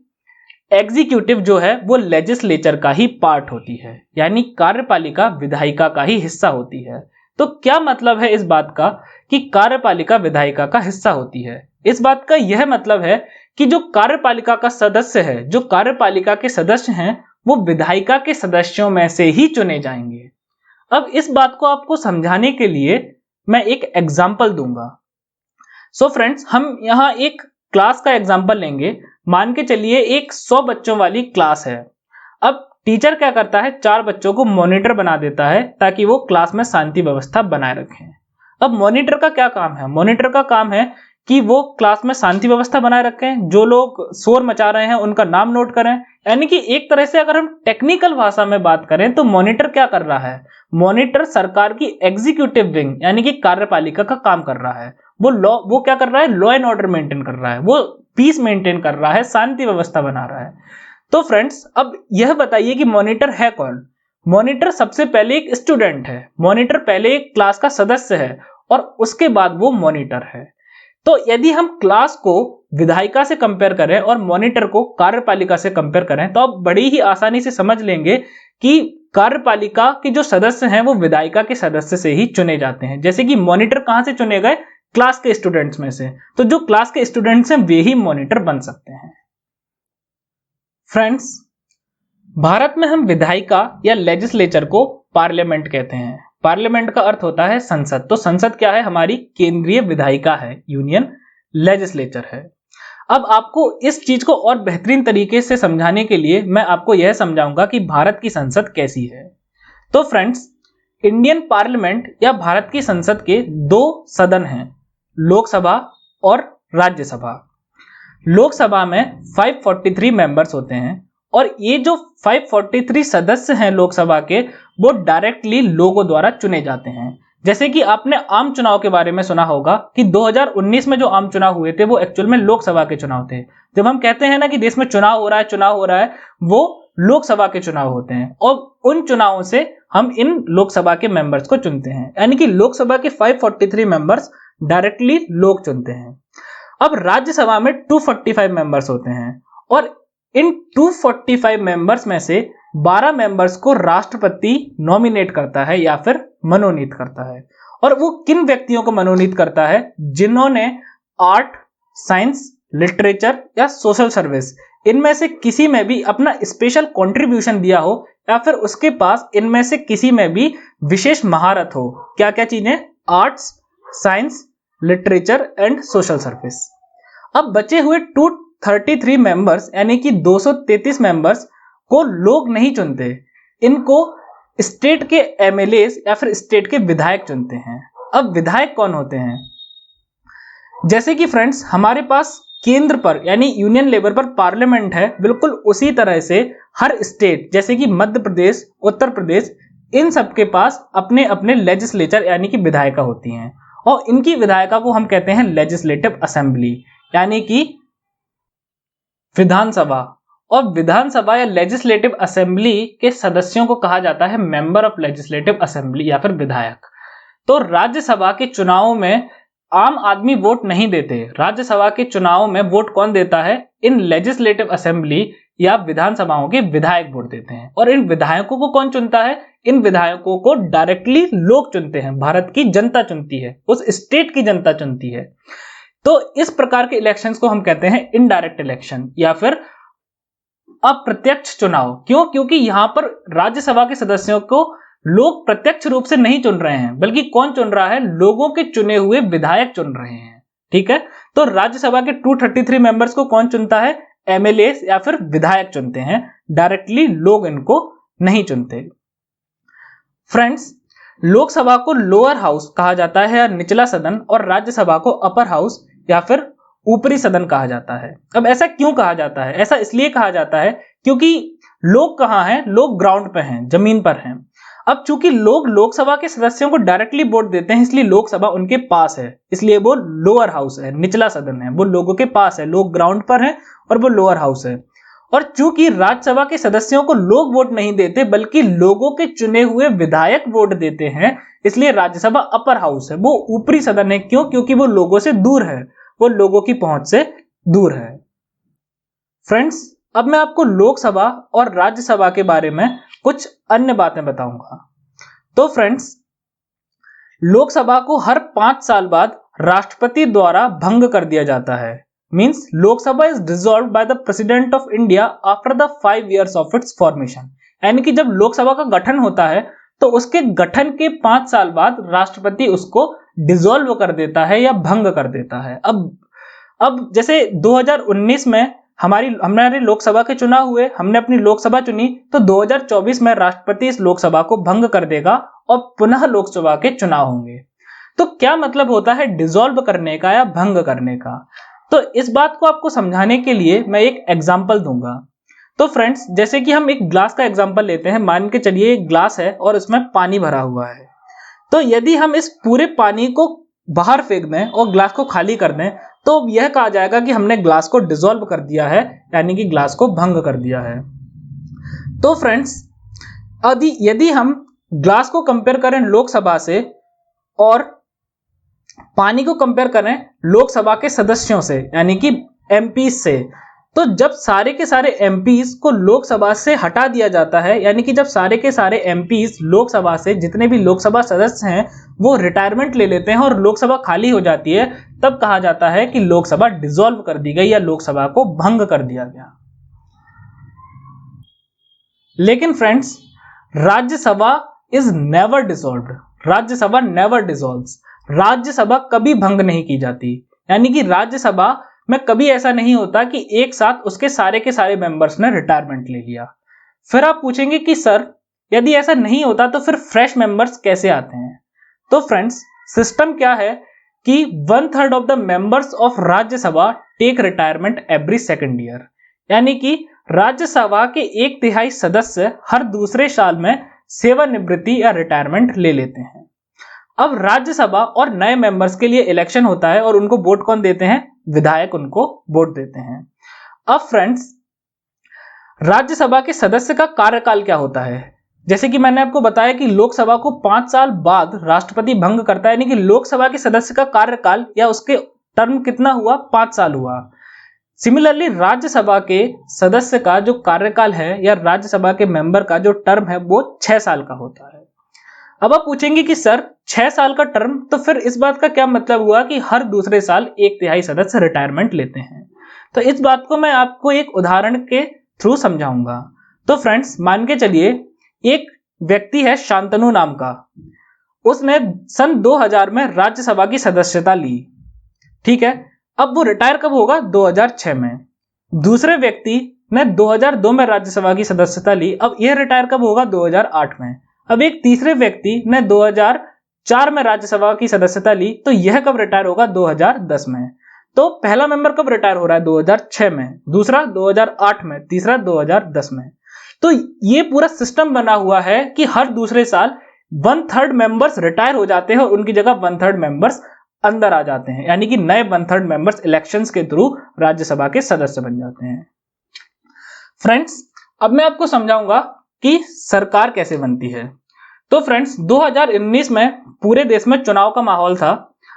Speaker 1: एग्जीक्यूटिव जो है वो लेजिस्लेचर का ही पार्ट होती है, यानी कार्यपालिका विधायिका का ही हिस्सा होती है। तो क्या मतलब है इस बात का कि कार्यपालिका विधायिका का हिस्सा होती है? इस बात का यह मतलब है कि जो कार्यपालिका का सदस्य है, जो कार्यपालिका के सदस्य हैं, वो विधायिका के सदस्यों में से ही चुने जाएंगे। अब इस बात को आपको समझाने के लिए मैं एक एग्जाम्पल दूंगा। सो फ्रेंड्स, हम यहाँ एक क्लास का एग्जाम्पल लेंगे। मान के चलिए एक 100 बच्चों वाली क्लास है। अब टीचर क्या करता है, 4 बच्चों को मॉनिटर बना देता है ताकि वो क्लास में शांति व्यवस्था बनाए रखें। अब मॉनिटर का क्या काम है? मॉनिटर का काम है कि वो क्लास में शांति व्यवस्था बनाए रखें, जो लोग शोर मचा रहे हैं उनका नाम नोट करें। यानी कि एक तरह से अगर हम टेक्निकल भाषा में बात करें तो मॉनिटर क्या कर रहा है? मॉनिटर सरकार की एग्जीक्यूटिव विंग यानी कि कार्यपालिका का काम कर रहा है। वो क्या कर रहा है? लॉ एंड ऑर्डर मेंटेन कर रहा है, वो पीस मेंटेन कर रहा है, शांति व्यवस्था बना रहा है। तो फ्रेंड्स, अब यह बताइए कि मॉनिटर है कौन? मॉनिटर सबसे पहले एक स्टूडेंट है, मॉनिटर पहले एक क्लास का सदस्य है और उसके बाद वो मॉनिटर है। तो यदि हम क्लास को विधायिका से कंपेयर करें और मॉनिटर को कार्यपालिका से कंपेयर करें तो आप बड़ी ही आसानी से समझ लेंगे कि कार्यपालिका के जो सदस्य हैं वो विधायिका के सदस्य से ही चुने जाते हैं। जैसे कि मॉनिटर कहां से चुने गए? क्लास के स्टूडेंट्स में से। तो जो क्लास के स्टूडेंट्स हैं वे ही मॉनिटर बन सकते हैं। फ्रेंड्स, भारत में हम विधायिका या लेजिस्लेचर को पार्लियामेंट कहते हैं। पार्लियामेंट का अर्थ होता है संसद। तो संसद क्या है? हमारी केंद्रीय विधायिका है, यूनियन लेजिस्लेचर है। अब आपको इस चीज को और बेहतरीन तरीके से समझाने के लिए मैं आपको यह समझाऊंगा कि भारत की संसद कैसी है। तो फ्रेंड्स, इंडियन पार्लियामेंट या भारत की संसद के दो सदन हैं, लोकसभा और राज्यसभा। लोकसभा में 543 मेंबर्स होते हैं और ये जो 543 सदस्य हैं लोकसभा के, वो डायरेक्टली लोगों द्वारा चुने जाते हैं। जैसे कि आपने आम चुनाव के बारे में सुना होगा कि 2019 में जो आम चुनाव हुए थे वो एक्चुअल में लोकसभा के चुनाव थे। जब हम कहते हैं ना कि देश में चुनाव हो रहा है, वो लोकसभा के चुनाव होते हैं और उन चुनावों से हम इन लोकसभा के मेंबर्स को चुनते हैं। यानी कि लोकसभा के 543 मेंबर्स डायरेक्टली लोग चुनते हैं। अब राज्यसभा में 245 मेंबर्स होते हैं और इन 245 मेंबर्स में से 12 मेंबर्स को राष्ट्रपति नॉमिनेट करता है या फिर मनोनीत करता है। और वो किन व्यक्तियों को मनोनीत करता है? जिन्होंने आर्ट, साइंस, लिटरेचर या सोशल सर्विस इनमें से किसी में भी अपना स्पेशल कंट्रीब्यूशन दिया हो या फिर उसके पास इनमें से किसी में भी विशेष महारत हो। क्या क्या चीजें? Arts, science, literature and social service. अब बचे हुए 233 मेंबर्स यानी कि 233 मेंबर्स को लोग नहीं चुनते, इनको स्टेट के एमएलए या फिर स्टेट के विधायक चुनते हैं। अब विधायक कौन होते हैं? जैसे कि फ्रेंड्स, हमारे पास केंद्र पर यानी यूनियन लेवल पर पार्लियामेंट है, बिल्कुल उसी तरह से हर स्टेट जैसे कि मध्य प्रदेश, उत्तर प्रदेश, इन सब के पास अपने अपने लेजिस्लेचर यानी कि विधायिका होती हैं और इनकी विधायिका को हम कहते हैं लेजिस्लेटिव असेंबली यानी कि विधानसभा। और विधानसभा या लेजिस्लेटिव असेंबली के सदस्यों को कहा जाता है मेंबर ऑफ लेजिस्लेटिव असेंबली या फिर विधायक। तो राज्यसभा के चुनाव में आम आदमी वोट नहीं देते। राज्यसभा के चुनाव में वोट कौन देता है? इन लेजिस्लेटिव असेंबली या विधानसभाओं के विधायक वोट देते हैं। और इन विधायकों को कौन चुनता है? इन विधायकों को डायरेक्टली लोग चुनते हैं, भारत की जनता चुनती है, उस स्टेट की जनता चुनती है। तो इस प्रकार के इलेक्शंस को हम कहते हैं इनडायरेक्ट इलेक्शन या फिर अप्रत्यक्ष चुनाव। क्यों? क्योंकि यहां पर राज्यसभा के सदस्यों को लोग प्रत्यक्ष रूप से नहीं चुन रहे हैं, बल्कि कौन चुन रहा है? लोगों के चुने हुए विधायक चुन रहे हैं। ठीक है, तो राज्यसभा के 233 मेंबर्स को कौन चुनता है? एमएलए या फिर विधायक चुनते हैं, डायरेक्टली लोग इनको नहीं चुनते। फ्रेंड्स, लोकसभा को लोअर हाउस कहा जाता है या निचला सदन, और राज्यसभा को अपर हाउस या फिर ऊपरी सदन कहा जाता है। अब ऐसा क्यों कहा जाता है? ऐसा इसलिए कहा जाता है क्योंकि लोग कहां हैं? लोग ग्राउंड पे हैं, जमीन पर हैं। अब चूंकि लोग लोकसभा के सदस्यों को डायरेक्टली वोट देते हैं, इसलिए लोकसभा उनके पास है, इसलिए वो लोअर हाउस है, निचला सदन है, वो लोगों के पास है, लोग ग्राउंड पर हैं और वो लोअर हाउस है। और चूंकि राज्यसभा के सदस्यों को लोग वोट नहीं देते बल्कि लोगों के चुने हुए विधायक वोट देते हैं, इसलिए राज्यसभा अपर हाउस है, वो ऊपरी सदन है। क्यों? क्योंकि वो लोगों से दूर है, वो लोगों की पहुंच से दूर है। फ्रेंड्स, अब मैं आपको लोकसभा और राज्यसभा के बारे में कुछ अन्य बातें बताऊंगा। तो फ्रेंड्स, लोकसभा को हर 5 साल बाद राष्ट्रपति द्वारा भंग कर दिया जाता है। Means Lok Sabha is dissolved bye the president of India after the 5 years of its formation. यानी कि जब लोकसभा का गठन होता है तो उसके गठन के 5 साल बाद राष्ट्रपति उसको डिसॉल्व कर देता है या भंग कर देता है। अब जैसे 2019 में हमारे लोकसभा के चुनाव हुए, हमने अपनी लोकसभा चुनी, तो 2024 में राष्ट्रपति इस लोकसभा को भंग कर देगा और पुनः लोकसभा के चुनाव होंगे। तो क्या मतलब होता है डिसॉल्व करने का या भंग करने का? तो इस बात को आपको समझाने के लिए मैं एक एग्जांपल दूंगा। तो फ्रेंड्स, जैसे कि हम एक ग्लास का एग्जांपल लेते हैं। मान के चलिए एक ग्लास है और उसमें पानी भरा हुआ है। तो यदि हम इस पूरे पानी को बाहर फेंक दें और ग्लास को खाली कर दें तो यह कहा जाएगा कि हमने ग्लास को डिसॉल्व कर दिया है, यानी कि ग्लास को भंग कर दिया है। तो फ्रेंड्स, यदि हम ग्लास को कंपेयर करें लोकसभा से और पानी को कंपेयर करें लोकसभा के सदस्यों से यानी कि एमपी से, तो जब सारे के सारे एमपीज को लोकसभा से हटा दिया जाता है, यानी कि जब सारे के सारे एमपीज लोकसभा से, जितने भी लोकसभा सदस्य हैं वो रिटायरमेंट ले लेते हैं और लोकसभा खाली हो जाती है, तब कहा जाता है कि लोकसभा डिसॉल्व कर दी गई या लोकसभा को भंग कर दिया गया। लेकिन friends, Rajya Sabha is never dissolved. Rajya Sabha never dissolves, Rajya Sabha कभी भंग नहीं की जाती। यानी कि राज्यसभा में कभी ऐसा नहीं होता कि एक साथ उसके सारे के सारे मेंबर्स ने रिटायरमेंट ले लिया। फिर आप पूछेंगे कि सर यदि ऐसा नहीं होता तो फिर फ्रेश मेंबर्स कैसे आते हैं? तो फ्रेंड्स सिस्टम क्या है कि 1/3 of the members of Rajya Sabha take retirement every second year. यानी कि राज्यसभा के 1/3 सदस्य हर दूसरे साल में सेवानिवृत्ति या रिटायरमेंट ले लेते हैं। अब राज्यसभा और नए मेंबर्स के लिए इलेक्शन होता है और उनको वोट कौन देते हैं? विधायक उनको वोट देते हैं। अब फ्रेंड्स राज्यसभा के सदस्य का कार्यकाल क्या होता है? जैसे कि मैंने आपको बताया कि लोकसभा को 5 साल बाद राष्ट्रपति भंग करता है, यानी कि लोकसभा के सदस्य का कार्यकाल या उसके टर्म कितना हुआ? 5 साल हुआ। सिमिलरली राज्यसभा के सदस्य का जो कार्यकाल है या राज्यसभा के मेंबर का जो टर्म है वो 6 साल का होता है। अब आप पूछेंगे कि सर 6 साल का टर्म, तो फिर इस बात का क्या मतलब हुआ कि हर दूसरे साल 1/3 सदस्य रिटायरमेंट लेते हैं? तो इस बात को मैं आपको एक उदाहरण के थ्रू समझाऊंगा। तो फ्रेंड्स मान के चलिए एक व्यक्ति है शांतनु नाम का, उसने सन 2000 में राज्यसभा की सदस्यता ली, ठीक है। अब वो रिटायर कब होगा? 2006 में। दूसरे व्यक्ति ने 2002 में राज्यसभा की सदस्यता ली, अब यह रिटायर कब होगा? 2008 में। अब एक तीसरे व्यक्ति ने 2004 में राज्यसभा की सदस्यता ली, तो यह कब रिटायर होगा? 2010 में। तो पहला मेंबर कब रिटायर हो रहा है? 2006 में, दूसरा 2008 में, तीसरा 2010 में। तो ये पूरा सिस्टम बना हुआ है कि हर दूसरे साल 1/3 मेंबर्स रिटायर हो जाते हैं और उनकी जगह 1/3 मेंबर्स अंदर आ जाते हैं, यानी कि नए 1/3 मेंबर्स इलेक्शंस के थ्रू राज्यसभा के सदस्य बन जाते हैं। फ्रेंड्स अब मैं आपको समझाऊंगा कि सरकार कैसे बनती है। तो फ्रेंड्स 2019 में पूरे देश में चुनाव का माहौल था।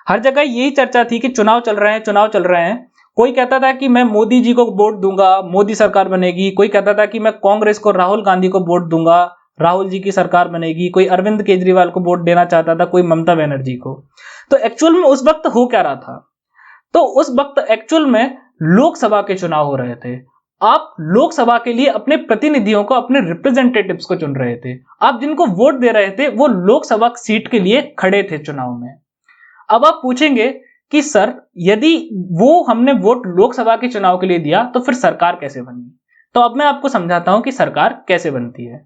Speaker 1: हर जगह यही चर्चा थी कि चुनाव चल रहे हैं, चुनाव चल रहे हैं। कोई कहता था कि मैं मोदी जी को वोट दूंगा, मोदी सरकार बनेगी। कोई कहता था कि मैं कांग्रेस को, राहुल गांधी को वोट दूंगा, राहुल जी की सरकार बनेगी। कोई अरविंद केजरीवाल को वोट देना चाहता था, कोई ममता बनर्जी को। तो एक्चुअल में उस वक्त हो क्या रहा था? तो उस वक्त एक्चुअल में लोकसभा के चुनाव हो रहे थे। आप लोकसभा के लिए अपने प्रतिनिधियों को, अपने रिप्रेजेंटेटिव्स को चुन रहे थे। आप जिनको वोट दे रहे थे वो लोकसभा सीट के लिए खड़े थे चुनाव में। अब आप पूछेंगे कि सर यदि वो हमने वोट लोकसभा के चुनाव के लिए दिया तो फिर सरकार कैसे बनी? तो अब मैं आपको समझाता हूं कि सरकार कैसे बनती है।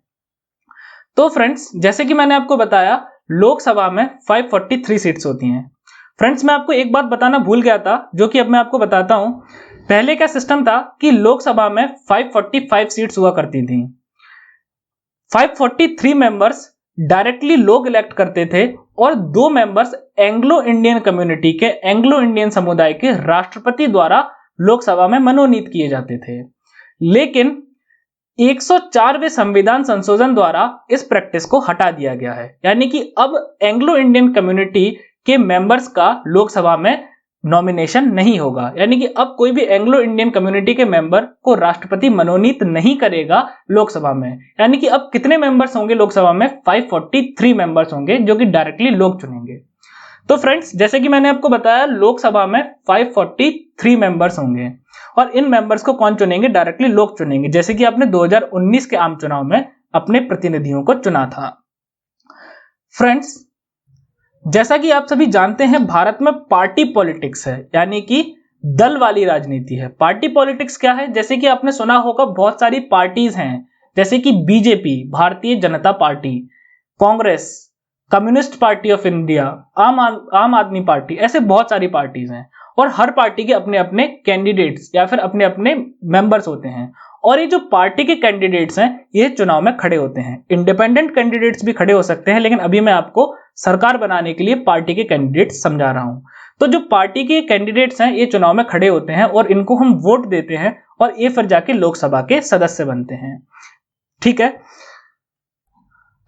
Speaker 1: तो फ्रेंड्स जैसे कि मैंने आपको बताया लोकसभा में 543 सीट्स होती हैं। फ्रेंड्स मैं आपको एक बात बताना भूल गया था, जो कि अब मैं आपको बताता हूं। पहले क्या सिस्टम था कि लोकसभा में 545 सीट्स हुआ करती थी। 543 मेंबर्स डायरेक्टली लोग इलेक्ट करते थे और 2 मेंबर्स एंग्लो इंडियन कम्युनिटी के, एंग्लो इंडियन समुदाय के राष्ट्रपति द्वारा लोकसभा में मनोनीत किए जाते थे। लेकिन 104वें संविधान संशोधन द्वारा इस प्रैक्टिस को हटा दिया गया है, यानी कि अब एंग्लो इंडियन कम्युनिटी के मेंबर्स का लोकसभा में नॉमिनेशन नहीं होगा। यानी कि अब कोई भी एंग्लो इंडियन कम्युनिटी के मेंबर को राष्ट्रपति मनोनीत नहीं करेगा लोकसभा में। यानी कि अब कितने मेंबर्स होंगे लोकसभा में? 543 मेंबर्स होंगे जो कि डायरेक्टली लोग चुनेंगे। तो फ्रेंड्स जैसे कि मैंने आपको बताया लोकसभा में 543 मेंबर्स होंगे और इन मेंबर्स को कौन चुनेंगे? डायरेक्टली लोग चुनेंगे, जैसे कि आपने 2019 के आम चुनाव में अपने प्रतिनिधियों को चुना था। फ्रेंड्स जैसा कि आप सभी जानते हैं भारत में पार्टी पॉलिटिक्स है, यानी कि दल वाली राजनीति है। पार्टी पॉलिटिक्स क्या है? जैसे कि आपने सुना होगा बहुत सारी पार्टीज हैं, जैसे कि BJP Bharatiya Janata party, Congress, communist party of India, आम आदमी पार्टी, ऐसे बहुत सारी पार्टीज हैं और हर पार्टी के अपने अपने कैंडिडेट्स या फिर अपने अपने मेंबर्स होते हैं। और ये जो पार्टी के कैंडिडेट्स हैं ये चुनाव में खड़े होते हैं। इंडिपेंडेंट कैंडिडेट्स भी खड़े हो सकते हैं, लेकिन अभी मैं आपको सरकार बनाने के लिए पार्टी के कैंडिडेट्स समझा रहा हूं। तो जो पार्टी के कैंडिडेट्स हैं ये चुनाव में खड़े होते हैं और इनको हम वोट देते हैं और ये फिर जाके लोकसभा के सदस्य बनते हैं, ठीक है।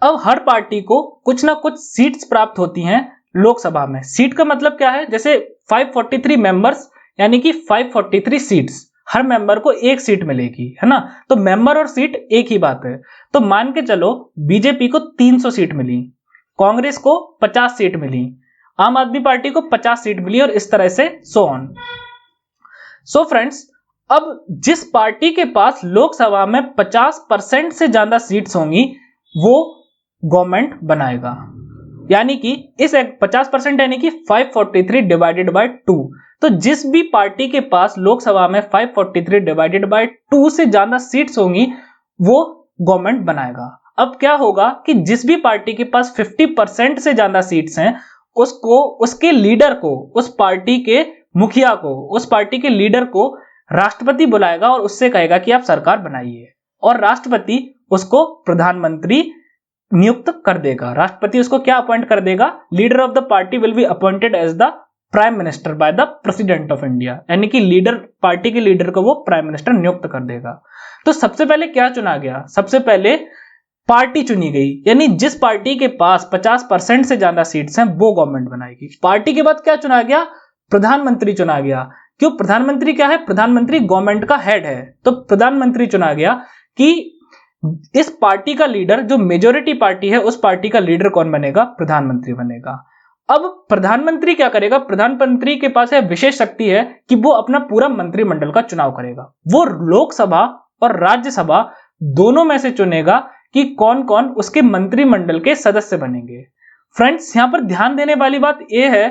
Speaker 1: अब हर पार्टी को कुछ ना कुछ सीट्स प्राप्त होती हैं लोकसभा में। सीट का मतलब क्या है? जैसे 543 मेंबर्स यानी कि 543 सीट्स, हर मेंबर को एक सीट मिलेगी, है ना। तो मेंबर और सीट एक ही बात है। तो मान के चलो बीजेपी को 300 सीट मिली, कांग्रेस को 50 सीट मिली, आम आदमी पार्टी को 50 सीट मिली और इस तरह से सो ऑन। सो फ्रेंड्स अब जिस पार्टी के पास लोकसभा में 50% से ज्यादा सीट्स होंगी वो गवर्नमेंट बनाएगा। यानी कि इस 50% यानी कि 543 डिवाइडेड बाय 2। तो जिस भी पार्टी के पास लोकसभा में 543 डिवाइडेड बाय 2 से ज्यादा सीट्स होंगी वो गवर्नमेंट बनाएगा। अब क्या होगा कि जिस भी पार्टी के पास 50% से ज्यादा सीट्स हैं उसको, उसके लीडर को, उस पार्टी के मुखिया को, उस पार्टी के लीडर को राष्ट्रपति बुलाएगा और उससे कहेगा कि आप सरकार बनाइए, और राष्ट्रपति उसको प्रधानमंत्री नियुक्त कर देगा। राष्ट्रपति उसको क्या अपॉइंट कर देगा? Leader of the party will be appointed as the prime minister by the president of India, यानी कि लीडर, पार्टी के लीडर को वो प्राइम मिनिस्टर नियुक्त कर देगा। तो सबसे पहले क्या चुना गया? सबसे पहले पार्टी चुनी गई, यानी जिस पार्टी के पास 50% से ज्यादा सीट्स हैं वो गवर्नमेंट बनाएगी। पार्टी के बाद क्या चुना गया? प्रधानमंत्री चुना गया। क्यों? प्रधानमंत्री क्या है? प्रधानमंत्री गवर्नमेंट का हेड है, तो प्रधानमंत्री चुना गया कि इस पार्टी का लीडर, जो मेजोरिटी पार्टी है उस पार्टी का लीडर कौन बनेगा? प्रधानमंत्री बनेगा। अब प्रधानमंत्री क्या करेगा? प्रधानमंत्री के पास यह विशेष शक्ति है कि वो अपना पूरा मंत्रिमंडल का चुनाव करेगा। वो लोकसभा और राज्यसभा दोनों में से चुनेगा कि कौन कौन उसके मंत्रिमंडल के सदस्य बनेंगे। फ्रेंड्स, यहां पर ध्यान देने वाली बात यह है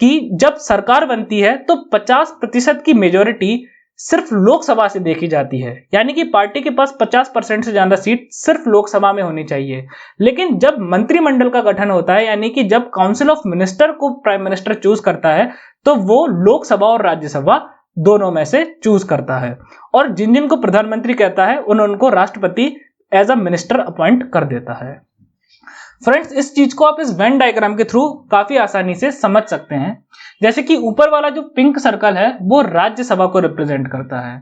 Speaker 1: कि जब सरकार बनती है तो 50% की मेजोरिटी सिर्फ लोकसभा से देखी जाती है, यानी कि पार्टी के पास 50% से ज्यादा सीट सिर्फ लोकसभा में होनी चाहिए। लेकिन जब मंत्रिमंडल का गठन होता है, यानी कि जब काउंसिल ऑफ मिनिस्टर को प्राइम मिनिस्टर चूज करता है, तो वो लोकसभा और राज्यसभा दोनों में से चूज करता है, और जिन जिन को प्रधानमंत्री कहता है उनको राष्ट्रपति एज अ मिनिस्टर अपॉइंट कर देता है। फ्रेंड्स, इस चीज को आप इस वेन डायग्राम के थ्रू काफी आसानी से समझ सकते हैं। जैसे कि ऊपर वाला जो पिंक सर्कल है वो राज्यसभा को रिप्रेजेंट करता है,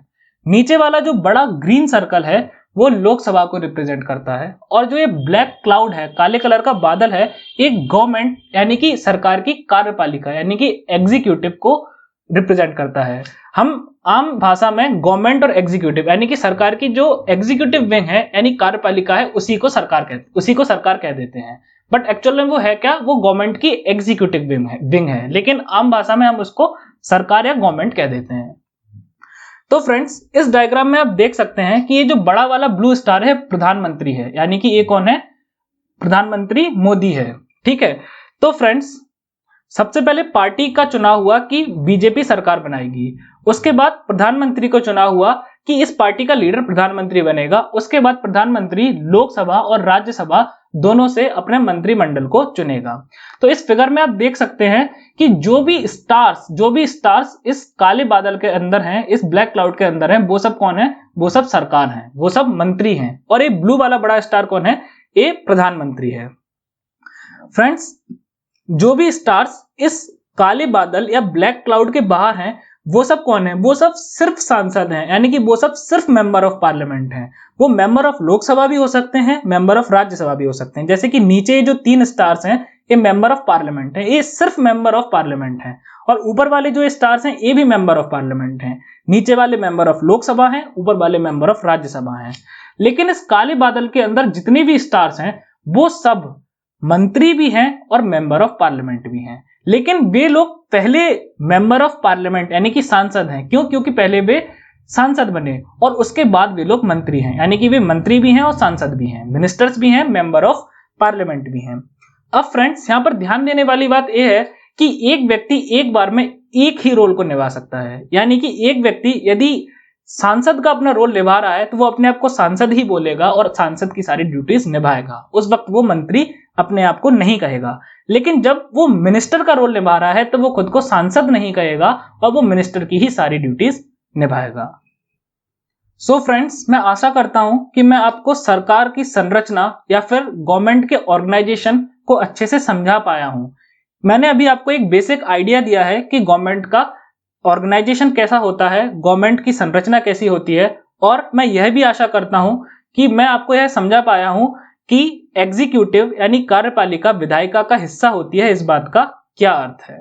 Speaker 1: नीचे वाला जो बड़ा ग्रीन सर्कल है वो लोकसभा को रिप्रेजेंट करता है, और जो ये ब्लैक क्लाउड है, काले कलर का बादल है, एक गवर्नमेंट यानी कि सरकार की कार्यपालिका यानी कि एग्जीक्यूटिव को रिप्रेजेंट करता है। हम आम भाषा में गवर्नमेंट और एग्जीक्यूटिव यानी कि सरकार की जो एग्जीक्यूटिव विंग है यानी कार्यपालिका है उसी को सरकार कह देते हैं। बट एक्चुअल में वो है क्या? वो गवर्नमेंट की एग्जीक्यूटिव विंग है, लेकिन आम भाषा में हम उसको सरकार या गवर्नमेंट कह देते हैं। तो फ्रेंड्स, इस डायग्राम में आप देख सकते हैं कि ये जो बड़ा वाला ब्लू स्टार है प्रधानमंत्री है, यानी कि ये कौन है? प्रधानमंत्री मोदी है। ठीक है, तो फ्रेंड्स सबसे पहले पार्टी का चुनाव हुआ कि बीजेपी सरकार बनाएगी, उसके बाद प्रधानमंत्री को चुनाव हुआ कि इस पार्टी का लीडर प्रधानमंत्री बनेगा, उसके बाद प्रधानमंत्री लोकसभा और राज्यसभा दोनों से अपने मंत्रिमंडल को चुनेगा। तो इस फिगर में आप देख सकते हैं कि जो भी स्टार्स इस काले बादल के अंदर हैं, इस ब्लैक क्लाउड के अंदर हैं, वो सब कौन है? वो सब सरकार हैं, वो सब मंत्री हैं, और ये ब्लू वाला बड़ा स्टार कौन है? ये प्रधानमंत्री है। फ्रेंड्स, जो भी स्टार्स इस काले बादल या ब्लैक क्लाउड के बाहर हैं वो सब कौन है? वो सब सिर्फ सांसद हैं, यानी कि वो सब सिर्फ मेंबर ऑफ पार्लियामेंट हैं। वो मेंबर ऑफ लोकसभा भी हो सकते हैं, मेंबर ऑफ राज्यसभा भी हो सकते हैं। जैसे कि नीचे जो 3 स्टार्स हैं ये मेंबर ऑफ पार्लियामेंट है, ये सिर्फ मेंबर ऑफ पार्लियामेंट हैं, और ऊपर वाले जो स्टार्स हैं ये भी मेंबर ऑफ पार्लियामेंट हैं। नीचे वाले मेंबर ऑफ लोकसभा हैं, ऊपर वाले मेंबर ऑफ राज्यसभा हैं। लेकिन इस काले बादल के अंदर जितने भी स्टार्स हैं वो सब मंत्री भी हैं और मेंबर ऑफ पार्लियामेंट भी हैं, लेकिन वे लोग पहले मेंबर ऑफ पार्लियामेंट यानी कि सांसद हैं। क्यों? क्योंकि पहले वे सांसद बने और उसके बाद वे लोग मंत्री हैं, यानी कि वे मंत्री भी हैं और सांसद भी हैं, मिनिस्टर्स भी हैं, मेंबर ऑफ पार्लियामेंट भी हैं। अब फ्रेंड्स, यहां पर ध्यान देने वाली बात यह है कि एक व्यक्ति एक बार में एक ही रोल को निभा सकता है, यानी कि एक व्यक्ति यदि सांसद का अपना रोल निभा रहा है तो वो अपने आप को सांसद ही बोलेगा और सांसद की सारी ड्यूटीज निभाएगा, उस वक्त वो मंत्री अपने आप को नहीं कहेगा। लेकिन जब वो मिनिस्टर का रोल निभा रहा है तो वो खुद को सांसद नहीं कहेगा और वो मिनिस्टर की ही सारी ड्यूटीज निभाएगा। सो फ्रेंड्स, मैं आशा करता हूं कि मैं आपको सरकार की संरचना या फिर गवर्नमेंट के ऑर्गेनाइजेशन को अच्छे से समझा पाया हूं। मैंने अभी आपको एक बेसिक आइडिया दिया है कि गवर्नमेंट का ऑर्गेनाइजेशन कैसा होता है, गवर्नमेंट की संरचना कैसी होती है, और मैं यह भी आशा करता हूं कि मैं आपको यह समझा पाया हूं कि एग्जीक्यूटिव यानी कार्यपालिका विधायिका का हिस्सा होती है, इस बात का क्या अर्थ है।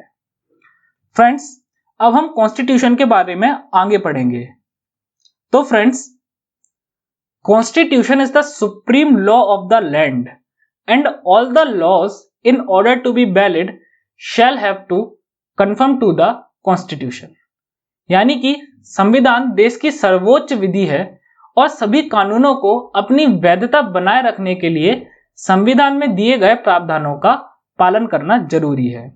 Speaker 1: फ्रेंड्स, अब हम कॉन्स्टिट्यूशन के बारे में आगे पढ़ेंगे। तो friends, constitution is the supreme law of the land and all the laws in order to be valid shall have to confirm to the constitution. यानी कि संविधान देश की सर्वोच्च विधि है और सभी कानूनों को अपनी वैधता बनाए रखने के लिए संविधान में दिए गए प्रावधानों का पालन करना जरूरी है।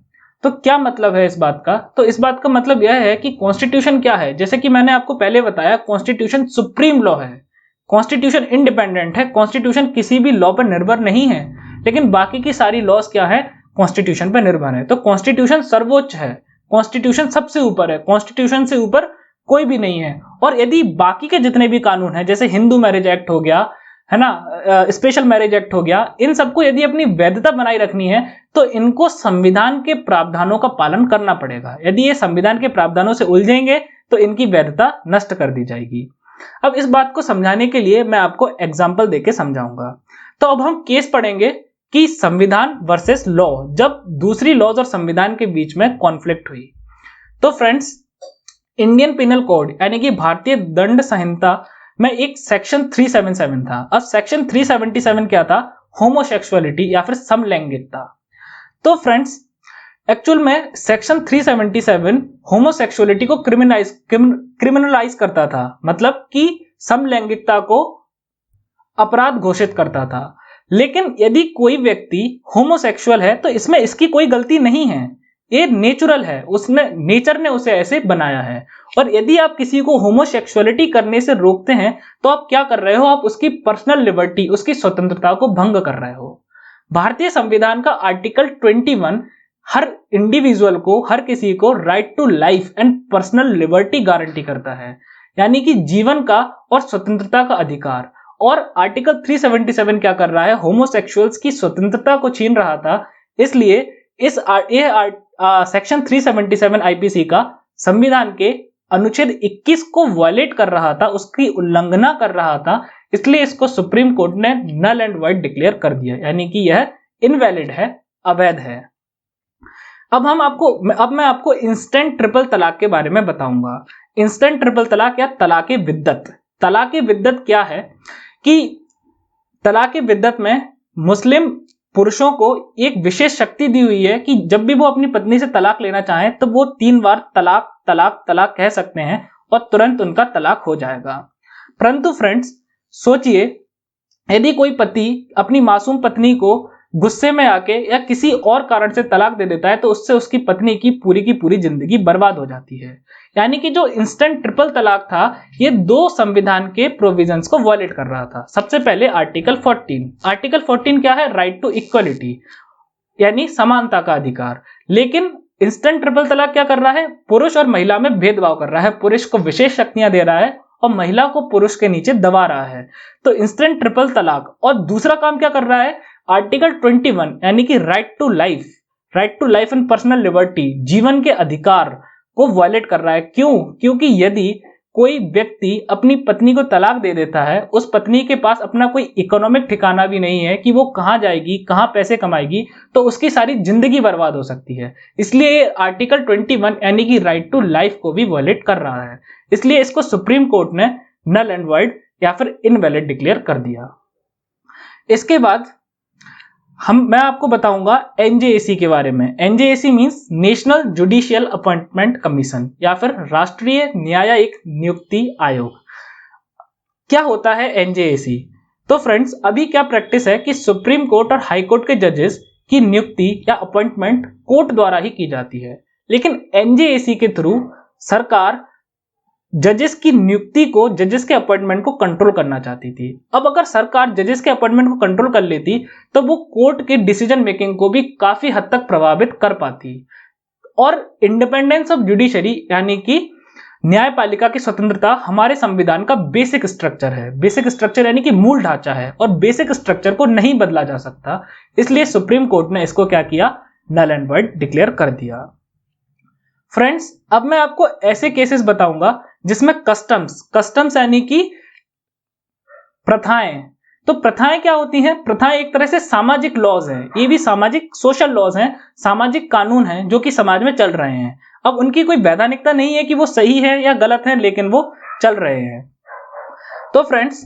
Speaker 1: तो क्या मतलब है इस बात का? तो इस बात का मतलब यह है कि कॉन्स्टिट्यूशन क्या है। जैसे कि मैंने आपको पहले बताया, कॉन्स्टिट्यूशन सुप्रीम लॉ है, कॉन्स्टिट्यूशन इंडिपेंडेंट है, कॉन्स्टिट्यूशन किसी भी लॉ पर निर्भर नहीं है, लेकिन बाकी की सारी लॉज क्या है, कॉन्स्टिट्यूशन पर निर्भर है। तो कॉन्स्टिट्यूशन सर्वोच्च है, कॉन्स्टिट्यूशन सबसे ऊपर है, कॉन्स्टिट्यूशन से ऊपर कोई भी नहीं है। और यदि बाकी के जितने भी कानून हैं, जैसे हिंदू मैरिज एक्ट हो गया, है ना, स्पेशल मैरिज एक्ट हो गया, इन सबको यदि अपनी वैधता बनाए रखनी है तो इनको संविधान के प्रावधानों का पालन करना पड़ेगा। यदि ये संविधान के प्रावधानों से उलझेंगे तो इनकी वैधता नष्ट कर दी जाएगी। अब इस बात को समझाने के लिए मैं आपको एग्जाम्पल देके समझाऊंगा। तो अब हम केस पढ़ेंगे कि संविधान वर्सेस लॉ, जब दूसरी लॉज और संविधान के बीच में कॉन्फ्लिक्ट हुई। तो फ्रेंड्स, इंडियन पिनल कोड यानी कि भारतीय दंड संहिता में एक सेक्शन 377 था। अब सेक्शन 377 क्या था? होमोसेक्सुअलिटी या फिर समलैंगिकता। तो फ्रेंड्स, एक्चुअल में सेक्शन 377 होमोसेक्सुअलिटी को क्रिमिनलाइज करता था, मतलब कि समलैंगिकता को अपराध घोषित करता था। लेकिन यदि कोई व्यक्ति होमोसेक्सुअल है तो इसमें इसकी कोई गलती नहीं है, ये नेचुरल है, उसने नेचर ने उसे ऐसे बनाया है। और यदि आप किसी को होमोसेक्सुअलिटी करने से रोकते हैं तो आप क्या कर रहे हो? आप उसकी पर्सनल लिबर्टी, उसकी स्वतंत्रता को भंग कर रहे हो। भारतीय संविधान का आर्टिकल 21 हर इंडिविजुअल को, हर किसी को right to life and personal liberty guarantee करता है, यानी कि जीवन का और स्वतंत्रता का अधिकार। और आर्टिकल 377 क्या कर रहा है? होमोसेक्सुअल्स की स्वतंत्रता को छीन रहा था। इसलिए इस सेक्शन 377 आईपीसी का संविधान के अनुच्छेद 21 को वायलेट कर रहा था, उसकी उल्लंघना कर रहा था। इसलिए इसको सुप्रीम कोर्ट ने नल एंड वाइड डिक्लेयर कर दिया, यानी कि यह इनवैलिड है, अवैध है। अब मैं आपको इंस्टेंट ट्रिपल तलाक के बारे में बताऊंगा। इंस्टेंट ट्रिपल तलाक या तलाके विद्दत। तलाके विद्दत क्या है कि तलाके विद्दत में मुस्लिम पुरुषों को एक विशेष शक्ति दी हुई है कि जब भी वो अपनी पत्नी से तलाक लेना चाहें तो वो 3 बार तलाक तलाक तलाक कह सकते हैं और तुरंत उनका तलाक हो जाएगा। परंतु फ्रेंड्स, सोचिए, यदि कोई पति अपनी मासूम पत्नी को गुस्से में आके या किसी और कारण से तलाक दे देता है तो उससे उसकी पत्नी की पूरी जिंदगी बर्बाद हो जाती है। यानी कि जो इंस्टेंट ट्रिपल तलाक था, ये 2 संविधान के प्रोविजंस को वायलेट कर रहा था। सबसे पहले आर्टिकल 14। आर्टिकल 14 क्या है? राइट टू इक्वलिटी, यानी समानता का अधिकार। लेकिन इंस्टेंट ट्रिपल तलाक क्या कर रहा है? पुरुष और महिला में भेदभाव कर रहा है, पुरुष को विशेष शक्तियां दे रहा है और महिला को पुरुष के नीचे दबा रहा है। तो इंस्टेंट ट्रिपल तलाक। और दूसरा काम क्या कर रहा है? आर्टिकल 21 यानी कि right to life and personal liberty, जीवन के अधिकार को वायलेट कर रहा है। क्यों? क्योंकि यदि कोई व्यक्ति अपनी पत्नी को तलाक दे देता है, उस पत्नी के पास अपना कोई इकोनॉमिक ठिकाना भी नहीं है कि वो कहां जाएगी, कहां पैसे कमाएगी, तो उसकी सारी जिंदगी बर्बाद हो सकती है। इसलिए आर्टिकल 21 यानी कि राइट टू लाइफ को भी वायलेट कर रहा है। इसलिए इसको सुप्रीम कोर्ट ने नल एंड वाइड या फिर इनवैलिड डिक्लेयर कर दिया। इसके बाद मैं आपको बताऊंगा एनजेएसी के बारे में। NJAC means national judicial appointment commission या फिर राष्ट्रीय न्यायिक नियुक्ति आयोग। क्या होता है एनजेएसी? तो फ्रेंड्स, अभी क्या प्रैक्टिस है कि सुप्रीम कोर्ट और हाई कोर्ट के जजेस की नियुक्ति या अपॉइंटमेंट कोर्ट द्वारा ही की जाती है, लेकिन एनजेएसी के थ्रू सरकार जजेस की नियुक्ति को, जजेस के अपॉइंटमेंट को कंट्रोल करना चाहती थी। अब अगर सरकार जजेस के अपॉइंटमेंट को कंट्रोल कर लेती तो वो कोर्ट के डिसीजन मेकिंग को भी काफी हद तक प्रभावित कर पाती। और इंडिपेंडेंस ऑफ जुडिशरी यानी कि न्यायपालिका की स्वतंत्रता हमारे संविधान का बेसिक स्ट्रक्चर है। बेसिक स्ट्रक्चर यानी कि मूल ढांचा है, और बेसिक स्ट्रक्चर को नहीं बदला जा सकता। इसलिए सुप्रीम कोर्ट ने इसको क्या किया? नल एंड वाइड डिक्लेयर कर दिया। फ्रेंड्स, अब मैं आपको ऐसे केसेस बताऊंगा जिसमें कस्टम्स यानी कि प्रथाएं। तो प्रथाएं क्या होती हैं? प्रथाएं एक तरह से सामाजिक लॉज हैं। ये भी सामाजिक सोशल लॉज हैं, सामाजिक कानून हैं जो कि समाज में चल रहे हैं। अब उनकी कोई वैधानिकता नहीं है कि वो सही है या गलत है, लेकिन वो चल रहे हैं। तो friends,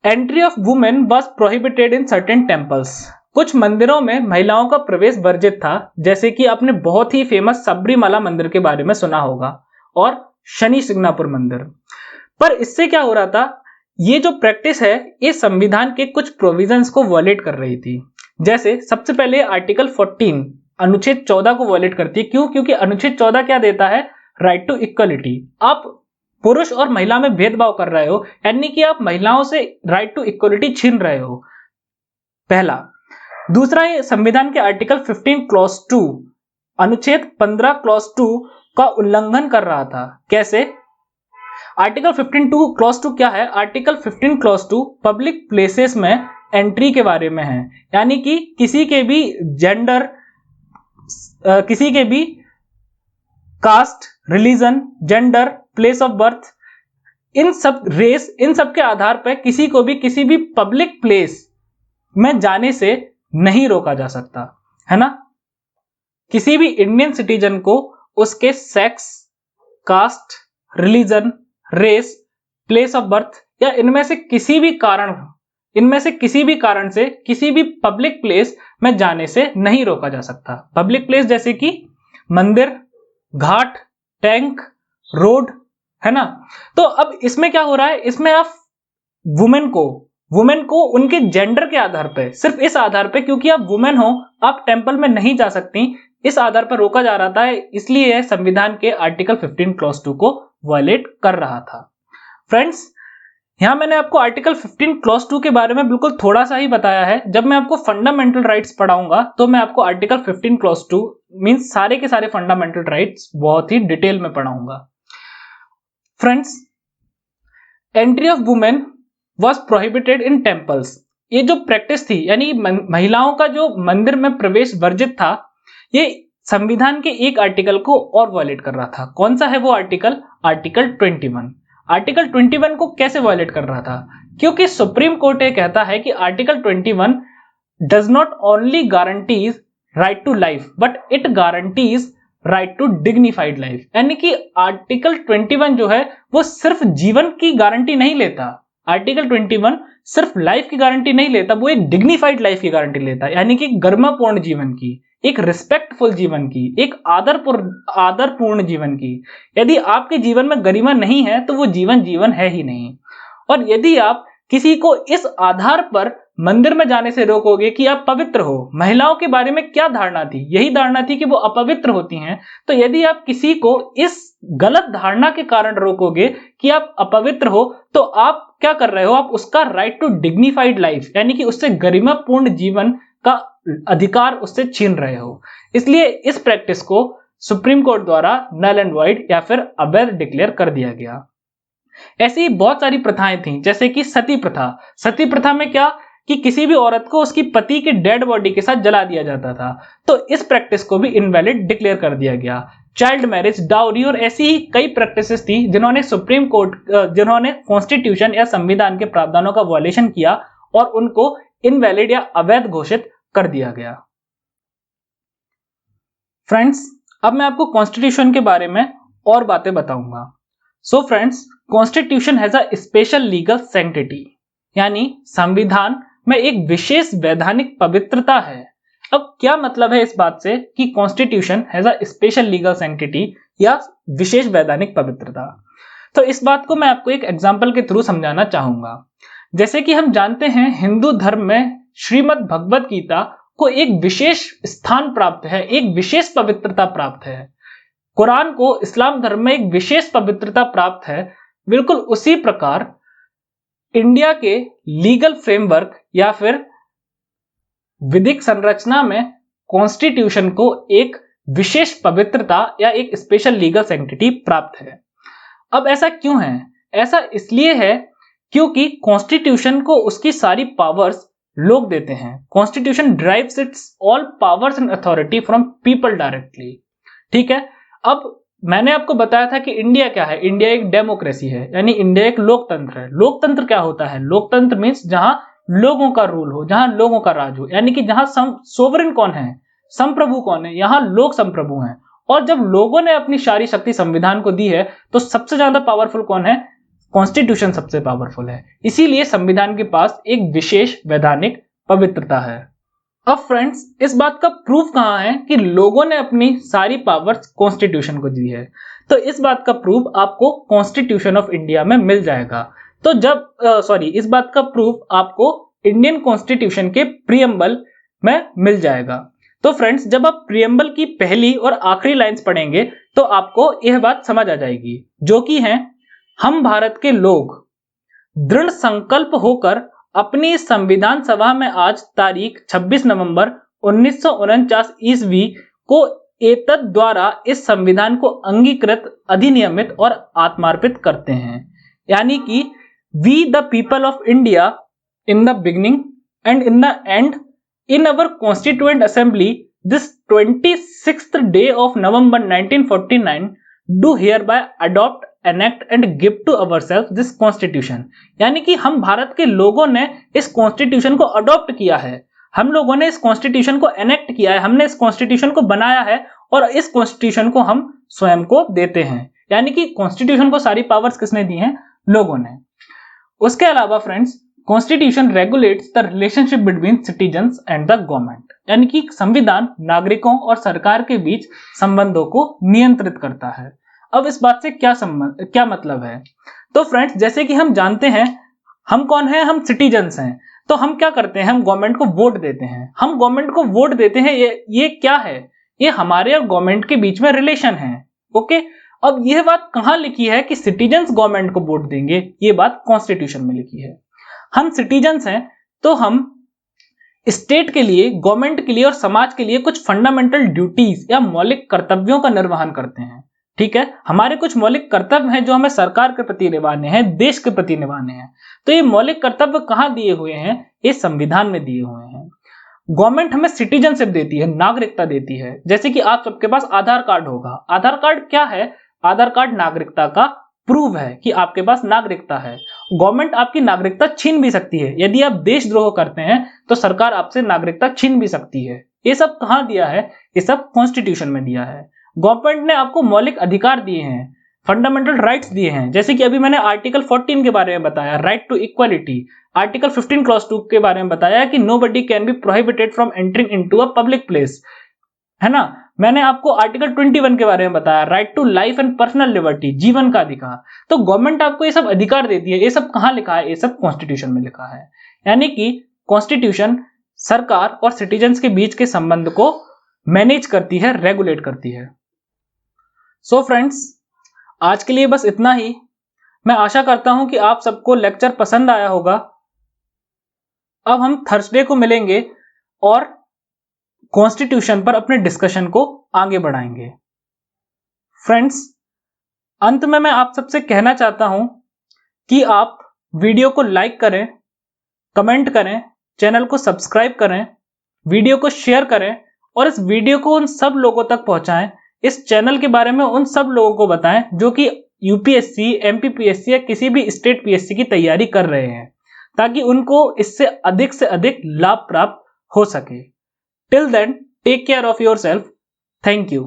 Speaker 1: entry of women was prohibited in certain temples. कुछ मंदिरों में महिलाओं का प्रवेश वर्जित था, जैसे कि आपने बहुत ही फेमस सबरीमाला मंदिर के बारे में सुना होगा और शनि सिंगनापुर मंदिर। पर इससे क्या हो रहा था? ये जो प्रैक्टिस है, ये संविधान के कुछ प्रोविजंस को वायलेट कर रही थी। जैसे सबसे पहले आर्टिकल 14 अनुच्छेद 14 को वॉयलेट करती है। क्यों? क्योंकि अनुच्छेद 14 क्या देता है? Right to equality. आप पुरुष और महिला में भेदभाव कर रहे हो, यानी कि आप महिलाओं से राइट टू इक्वलिटी छीन रहे हो, पहला। दूसरा, ये संविधान के आर्टिकल 15 क्लॉज 2 अनुच्छेद 15 क्लॉज 2 का उल्लंघन कर रहा था। कैसे? आर्टिकल 15 क्लॉज 2 क्या है? आर्टिकल 15 क्लॉज 2 पब्लिक प्लेसेस में एंट्री के बारे में है, यानी कि किसी के भी जेंडर, किसी के भी caste, religion, gender, place of birth, इन सब रेस, इन सब के आधार पर किसी को भी किसी भी पब्लिक प्लेस में जाने से नहीं रोका जा सकता, है ना। किसी भी इंडियन सिटीजन को उसके sex, caste, religion, race, place of birth या इनमें से किसी भी कारण से किसी भी पब्लिक प्लेस में जाने से नहीं रोका जा सकता। पब्लिक प्लेस जैसे कि मंदिर, घाट, टैंक, रोड, है ना। तो अब इसमें क्या हो रहा है? इसमें आप वुमेन को उनके जेंडर के आधार पर, सिर्फ इस आधार पर, क्योंकि आप वुमेन हो आप टेंपल में नहीं जा सकती, इस आधार पर रोका जा रहा था। इसलिए यह संविधान के आर्टिकल 15 क्लॉज 2 को वायलेट कर रहा था। फ्रेंड्स, यहां मैंने आपको आर्टिकल 15 क्लॉज 2 के बारे में बिल्कुल थोड़ा सा ही बताया है। जब मैं आपको फंडामेंटल राइट्स पढ़ाऊंगा तो मैं आपको आर्टिकल 15 क्लॉज 2 मींस सारे के सारे फंडामेंटल राइट्स बहुत ही डिटेल में पढ़ाऊंगा। Friends, entry of women was prohibited in temples. ये जो प्रैक्टिस थी, यानी महिलाओं का जो मंदिर में प्रवेश वर्जित था, ये संविधान के एक आर्टिकल को और वायलेट कर रहा था। कौन सा है वो आर्टिकल? आर्टिकल 21। आर्टिकल 21 को कैसे वायलेट कर रहा था? क्योंकि सुप्रीम कोर्ट ये कहता है कि article 21 does not only guarantees right to life but it guarantees right to dignified life. यानी कि आर्टिकल 21 जो है वो सिर्फ जीवन की गारंटी नहीं लेता, आर्टिकल 21 सिर्फ लाइफ की गारंटी नहीं लेता, वो एक डिग्निफाइड लाइफ की गारंटी लेता है, यानी कि गरिमापूर्ण जीवन की, एक रिस्पेक्टफुल जीवन की, एक आदरपूर्ण जीवन की। यदि आपके जीवन में गरिमा नहीं है तो वो जीवन है ही नहीं। और यदि आप किसी को इस आधार पर मंदिर में जाने से रोकोगे कि आप पवित्र हो, महिलाओं के बारे में क्या धारणा थी? यही धारणा थी कि वो अपवित्र होती हैं। तो यदि आप किसी को इस गलत धारणा के कारण रोकोगे कि आप अपवित्र हो, तो आप क्या कर रहे हो? आप उसका राइट टू डिग्निफाइड लाइफ, यानी कि उससे गरिमापूर्ण जीवन का अधिकार उससे छीन रहे हो। इसलिए इस प्रैक्टिस को सुप्रीम कोर्ट द्वारा नल एंड वॉइड या फिर अवैध डिक्लेयर कर दिया गया। ऐसी बहुत सारी प्रथाएं थी, जैसे कि सती प्रथा। सती प्रथा में क्या कि किसी भी औरत को उसकी पति की डेड बॉडी के साथ जला दिया जाता था, तो इस प्रैक्टिस को भी इनवैलिड डिक्लेयर कर दिया गया। चाइल्ड मैरिज, डाउरी और ऐसी ही कई प्रैक्टिसेस थी जिन्होंने जिन्होंने कॉन्स्टिट्यूशन या संविधान के प्रावधानों का वायलेशन किया और उनको इनवैलिड या अवैध घोषित कर दिया गया। फ्रेंड्स, अब मैं आपको कॉन्स्टिट्यूशन के बारे में और बातें बताऊंगा। So friends, constitution has a special legal sanctity, यानी संविधान में एक विशेष वैधानिक पवित्रता है। अब क्या मतलब है इस बात से कि constitution has a special legal sanctity या विशेष वैधानिक पवित्रता? तो इस बात को मैं आपको एक एग्जांपल के थ्रू समझाना चाहूंगा। जैसे कि हम जानते हैं हिंदू धर्म में श्रीमद् भगवत गीता को एक विशेष स्थान प्राप्त है, एक विशेष पवित्रता प्राप्त है। कुरान को इस्लाम धर्म में एक विशेष पवित्रता प्राप्त है। बिल्कुल उसी प्रकार इंडिया के लीगल फ्रेमवर्क या फिर विधिक संरचना में कॉन्स्टिट्यूशन को एक विशेष पवित्रता या एक स्पेशल लीगल सैंक्टिटी प्राप्त है। अब ऐसा क्यों है? ऐसा इसलिए है क्योंकि कॉन्स्टिट्यूशन को उसकी सारी पावर्स लोग देते हैं। Constitution drives it's all powers and authority from people directly. ठीक है, अब मैंने आपको बताया था कि इंडिया क्या है? इंडिया एक डेमोक्रेसी है, यानी इंडिया एक लोकतंत्र है। लोकतंत्र क्या होता है? लोकतंत्र मीन्स जहां लोगों का रूल हो, जहां लोगों का राज हो, यानी कि जहां सोवरेन कौन है, संप्रभु कौन है, यहां लोग संप्रभु हैं। और जब लोगों ने अपनी सारी शक्ति संविधान को दी है तो सबसे ज्यादा पावरफुल कौन है? कॉन्स्टिट्यूशन सबसे पावरफुल है। इसीलिए संविधान के पास एक विशेष वैधानिक पवित्रता है। अब फ्रेंड्स, इस बात का प्रूफ कहां है कि लोगों ने अपनी सारी पावर्स कॉन्स्टिट्यूशन को दी है? तो इस बात का प्रूफ आपको कॉन्स्टिट्यूशन ऑफ इंडिया में मिल जाएगा। तो इस बात का प्रूफ आपको इंडियन कॉन्स्टिट्यूशन के प्रीएम्बल में मिल जाएगा। तो फ्रेंड्स, जब आप प्रियम्बल की पहली और आखिरी लाइंस पढ़ेंगे तो आपको यह बात समझ आ जाएगी, जो कि है, हम भारत के लोग दृढ़ संकल्प होकर अपनी संविधान सभा में आज तारीख 26 नवंबर 1949 ईस्वी को एतद द्वारा इस संविधान को अंगीकृत, अधिनियमित और आत्मार्पित करते हैं। यानी कि we the people of India in the beginning and in the end in our constituent assembly this 26th day of November 1949 do hereby adopt, enact and give to ourselves this constitution। यानी कि हम भारत के लोगों ने इस constitution को adopt किया है, हम लोगों ने इस कॉन्स्टिट्यूशन को एनेक्ट किया है, हमने इस कॉन्स्टिट्यूशन को बनाया है और इस कॉन्स्टिट्यूशन को हम स्वयं को देते हैं। यानी कि कॉन्स्टिट्यूशन को सारी पावर्स किसने दी हैं? लोगों ने। उसके अलावा friends, constitution regulates the relationship between citizens and the government. यानी कि संविधान नागरिकों और सरकार के बीच संबंधों को नियंत्रित करता है। अब इस बात से क्या मतलब है? तो फ्रेंड्स, जैसे कि हम जानते हैं, हम कौन हैं? हम सिटीजन्स हैं। तो हम क्या करते हैं? हम गवर्नमेंट को वोट देते हैं। हम गवर्नमेंट को वोट देते हैं, ये क्या है? ये हमारे और गवर्नमेंट के बीच में रिलेशन है। ओके, अब यह बात कहां लिखी है कि सिटीजन्स गवर्नमेंट को वोट देंगे? ये बात कॉन्स्टिट्यूशन में लिखी है। हम सिटीजन्स हैं तो हम स्टेट के लिए, गवर्नमेंट के लिए और समाज के लिए कुछ फंडामेंटल ड्यूटीज या मौलिक कर्तव्यों का निर्वहन करते हैं। ठीक है, हमारे कुछ मौलिक कर्तव्य हैं जो हमें सरकार के प्रति निभाने हैं, देश के प्रति निभाने हैं। तो ये मौलिक कर्तव्य कहां दिए हुए हैं? ये संविधान में दिए हुए हैं। गवर्नमेंट हमें सिटीजनशिप देती है, नागरिकता देती है। जैसे कि आप सबके पास आधार कार्ड होगा। आधार कार्ड क्या है? आधार कार्ड नागरिकता का प्रूव है कि आपके पास नागरिकता है। गवर्नमेंट आपकी नागरिकता छीन भी सकती है। यदि आप देशद्रोह करते हैं तो सरकार आपसे नागरिकता छीन भी सकती है। ये सब कहां दिया है? ये सब कॉन्स्टिट्यूशन में दिया है। गवर्नमेंट ने आपको मौलिक अधिकार दिए हैं, फंडामेंटल राइट्स दिए हैं। जैसे कि अभी मैंने आर्टिकल 14 के बारे में बताया, right to equality. Article 15 clause 2 के बारे में बताया कि nobody can be prohibited from entering into a public place, है ना। मैंने आपको आर्टिकल 21 के बारे में बताया, right to life and personal liberty, जीवन का अधिकार। तो गवर्नमेंट आपको ये सब अधिकार देती है। ये सब कहां लिखा है? ये सब कॉन्स्टिट्यूशन में लिखा है। यानी कि कॉन्स्टिट्यूशन सरकार और सिटीजन्स के बीच के संबंध को मैनेज करती है, रेगुलेट करती है। सो फ्रेंड्स, आज के लिए बस इतना ही। मैं आशा करता हूं कि आप सबको लेक्चर पसंद आया होगा। अब हम थर्सडे को मिलेंगे और कॉन्स्टिट्यूशन पर अपने डिस्कशन को आगे बढ़ाएंगे। फ्रेंड्स, अंत में मैं आप सबसे कहना चाहता हूं कि आप वीडियो को लाइक करें, कमेंट करें, चैनल को सब्सक्राइब करें, वीडियो को शेयर करें और इस वीडियो को उन सब लोगों तक पहुंचाएं, इस चैनल के बारे में उन सब लोगों को बताएं जो कि यूपीएससी, एमपीपीएससी या किसी भी स्टेट पीएससी की तैयारी कर रहे हैं, ताकि उनको इससे अधिक लाभ प्राप्त हो सके। Till then, take care of yourself. Thank you.